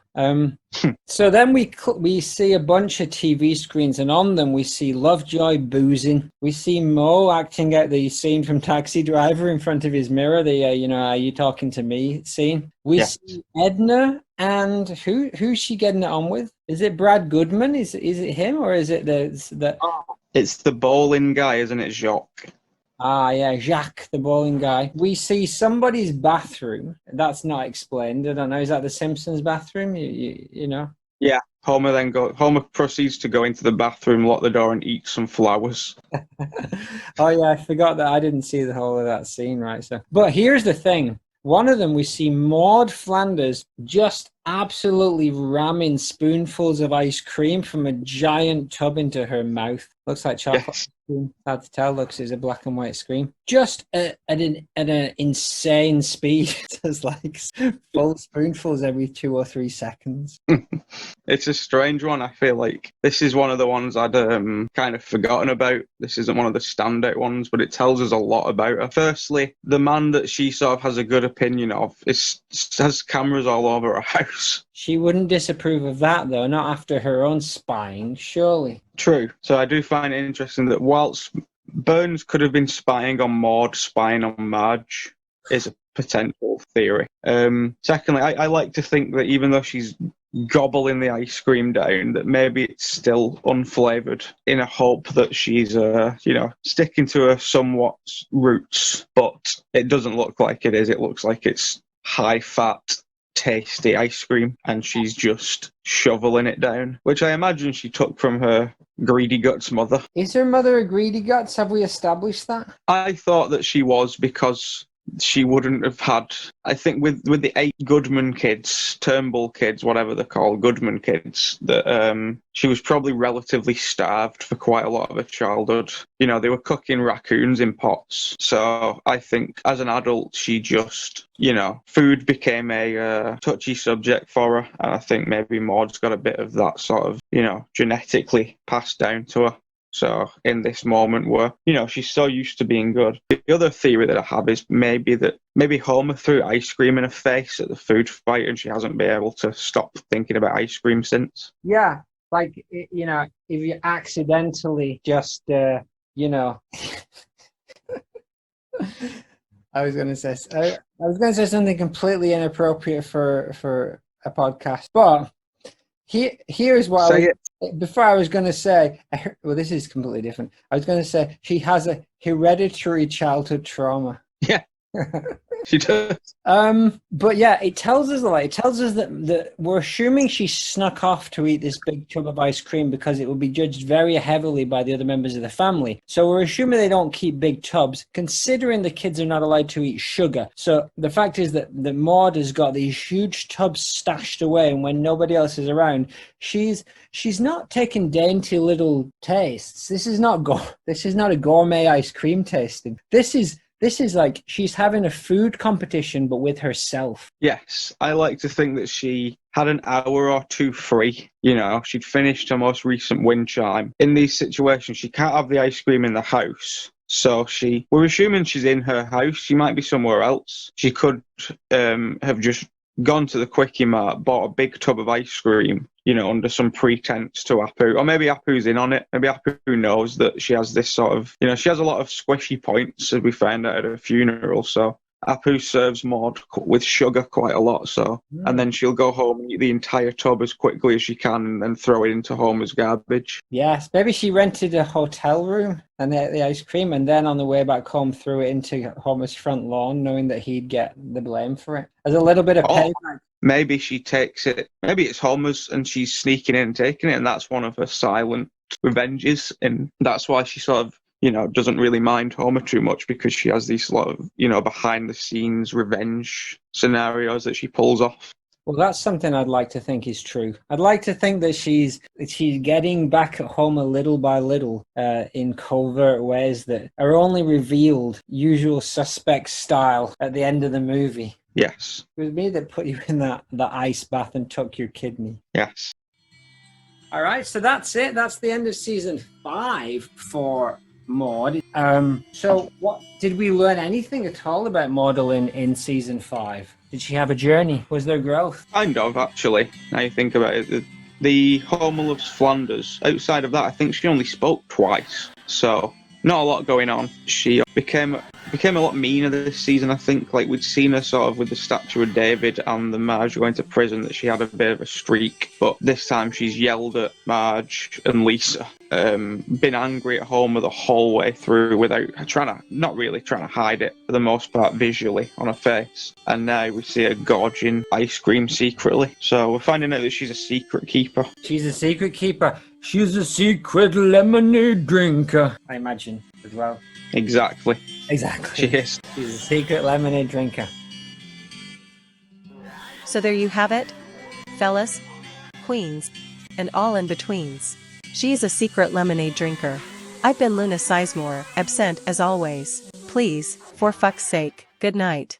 So then we see a bunch of TV screens, and on them we see Lovejoy boozing. We see Moe acting out the scene from Taxi Driver in front of his mirror. The are you talking to me scene. We see Edna, and who's she getting it on with? Is it Brad Goodman? Is it him, or is it the? It's the bowling guy, isn't it, Jacques? Ah, yeah, Jacques, the bowling guy. We see somebody's bathroom. That's not explained. I don't know. Is that the Simpsons bathroom? You know? Yeah. Homer proceeds to go into the bathroom, lock the door, and eat some flowers. Oh, yeah, I forgot that. I didn't see the whole of that scene, right? So, but here's the thing. One of them, we see Maude Flanders just absolutely ramming spoonfuls of ice cream from a giant tub into her mouth. Looks like chocolate. Yes. Hard to tell. Looks as a black and white screen. Just at an insane speed. There's like full spoonfuls every 2 or 3 seconds. It's a strange one. I feel like this is one of the ones I'd kind of forgotten about. This isn't one of the standout ones, but it tells us a lot about her. Firstly, the man that she sort of has a good opinion of has cameras all over her house. She wouldn't disapprove of that, though, not after her own spying, surely. True. So I do find it interesting that whilst Burns could have been spying on Maude, spying on Marge is a potential theory. Secondly, I like to think that even though she's gobbling the ice cream down, that maybe it's still unflavoured, in a hope that she's, sticking to her somewhat roots. But it doesn't look like it is. It looks like it's high-fat, tasty ice cream, and she's just shoveling it down, which I imagine she took from her Greedy Guts mother. Is her mother a Greedy Guts? Have we established that? I thought that she was, because she wouldn't have had, I think with the 8 Goodman kids, Turnbull kids, whatever they're called, Goodman kids, that she was probably relatively starved for quite a lot of her childhood. You know, they were cooking raccoons in pots. So I think as an adult, she just, food became a touchy subject for her. And I think maybe Maude's got a bit of that sort of, genetically passed down to her. So in this moment where, she's so used to being good. The other theory that I have is maybe Homer threw ice cream in her face at the food fight, and she hasn't been able to stop thinking about ice cream since. Yeah, like, if you accidentally just, I was going to say something completely inappropriate for a podcast, but here's what before I was going to say, well, this is completely different. I was going to say she has a hereditary childhood trauma. Yeah, she does. But yeah, it tells us a lot. It tells us that we're assuming she snuck off to eat this big tub of ice cream because it will be judged very heavily by the other members of the family. So we're assuming they don't keep big tubs, considering the kids are not allowed to eat sugar. So the fact is that Maude has got these huge tubs stashed away, and when nobody else is around, she's not taking dainty little tastes. This is not a gourmet ice cream tasting. This is like she's having a food competition, but with herself. Yes, I like to think that she had an hour or two free. She'd finished her most recent wind chime. In these situations, she can't have the ice cream in the house. So we're assuming she's in her house. She might be somewhere else. She could have just gone to the Quickie Mart, bought a big tub of ice cream, under some pretense to Apu. Or maybe Apu's in on it. Maybe Apu knows that she has this sort of, she has a lot of squishy points, as we found out at her funeral. So Apu serves Maude with sugar quite a lot, and then she'll go home and eat the entire tub as quickly as she can and then throw it into Homer's garbage. Yes, maybe she rented a hotel room and ate the ice cream, and then on the way back home threw it into Homer's front lawn, knowing that he'd get the blame for it. As a little bit of payback. Maybe she takes it. Maybe it's Homer's and she's sneaking in and taking it, and that's one of her silent revenges, and that's why she sort of doesn't really mind Homer too much, because she has these sort of, behind the scenes revenge scenarios that she pulls off. Well, that's something I'd like to think is true. I'd like to think that she's getting back at Homer little by little in covert ways that are only revealed usual suspect style at the end of the movie. Yes. It was me that put you in the ice bath and took your kidney. Yes. All right, so that's it. That's the end of season 5 for Maude. So what did we learn anything at all about Maude in season 5? Did she have a journey? Was there growth? Kind of, actually. Now you think about it, the Homer Loves Flanders. Outside of that, I think she only spoke twice, so not a lot going on. She became a lot meaner this season, I think. Like, we'd seen her sort of with the statue of David and the Marge going to prison, that she had a bit of a streak, but this time she's yelled at Marge and Lisa, been angry at Homer the whole way through without not really trying to hide it, for the most part, visually on her face. And now we see her gorging ice cream secretly. So we're finding out that she's a secret keeper. She's a secret keeper. She's a secret lemonade drinker, I imagine, as well. Exactly. Exactly. She is. She's a secret lemonade drinker. So there you have it, fellas, queens, and all in betweens. She's a secret lemonade drinker. I've been Luna Sizemore, absent as always. Please, for fuck's sake, good night.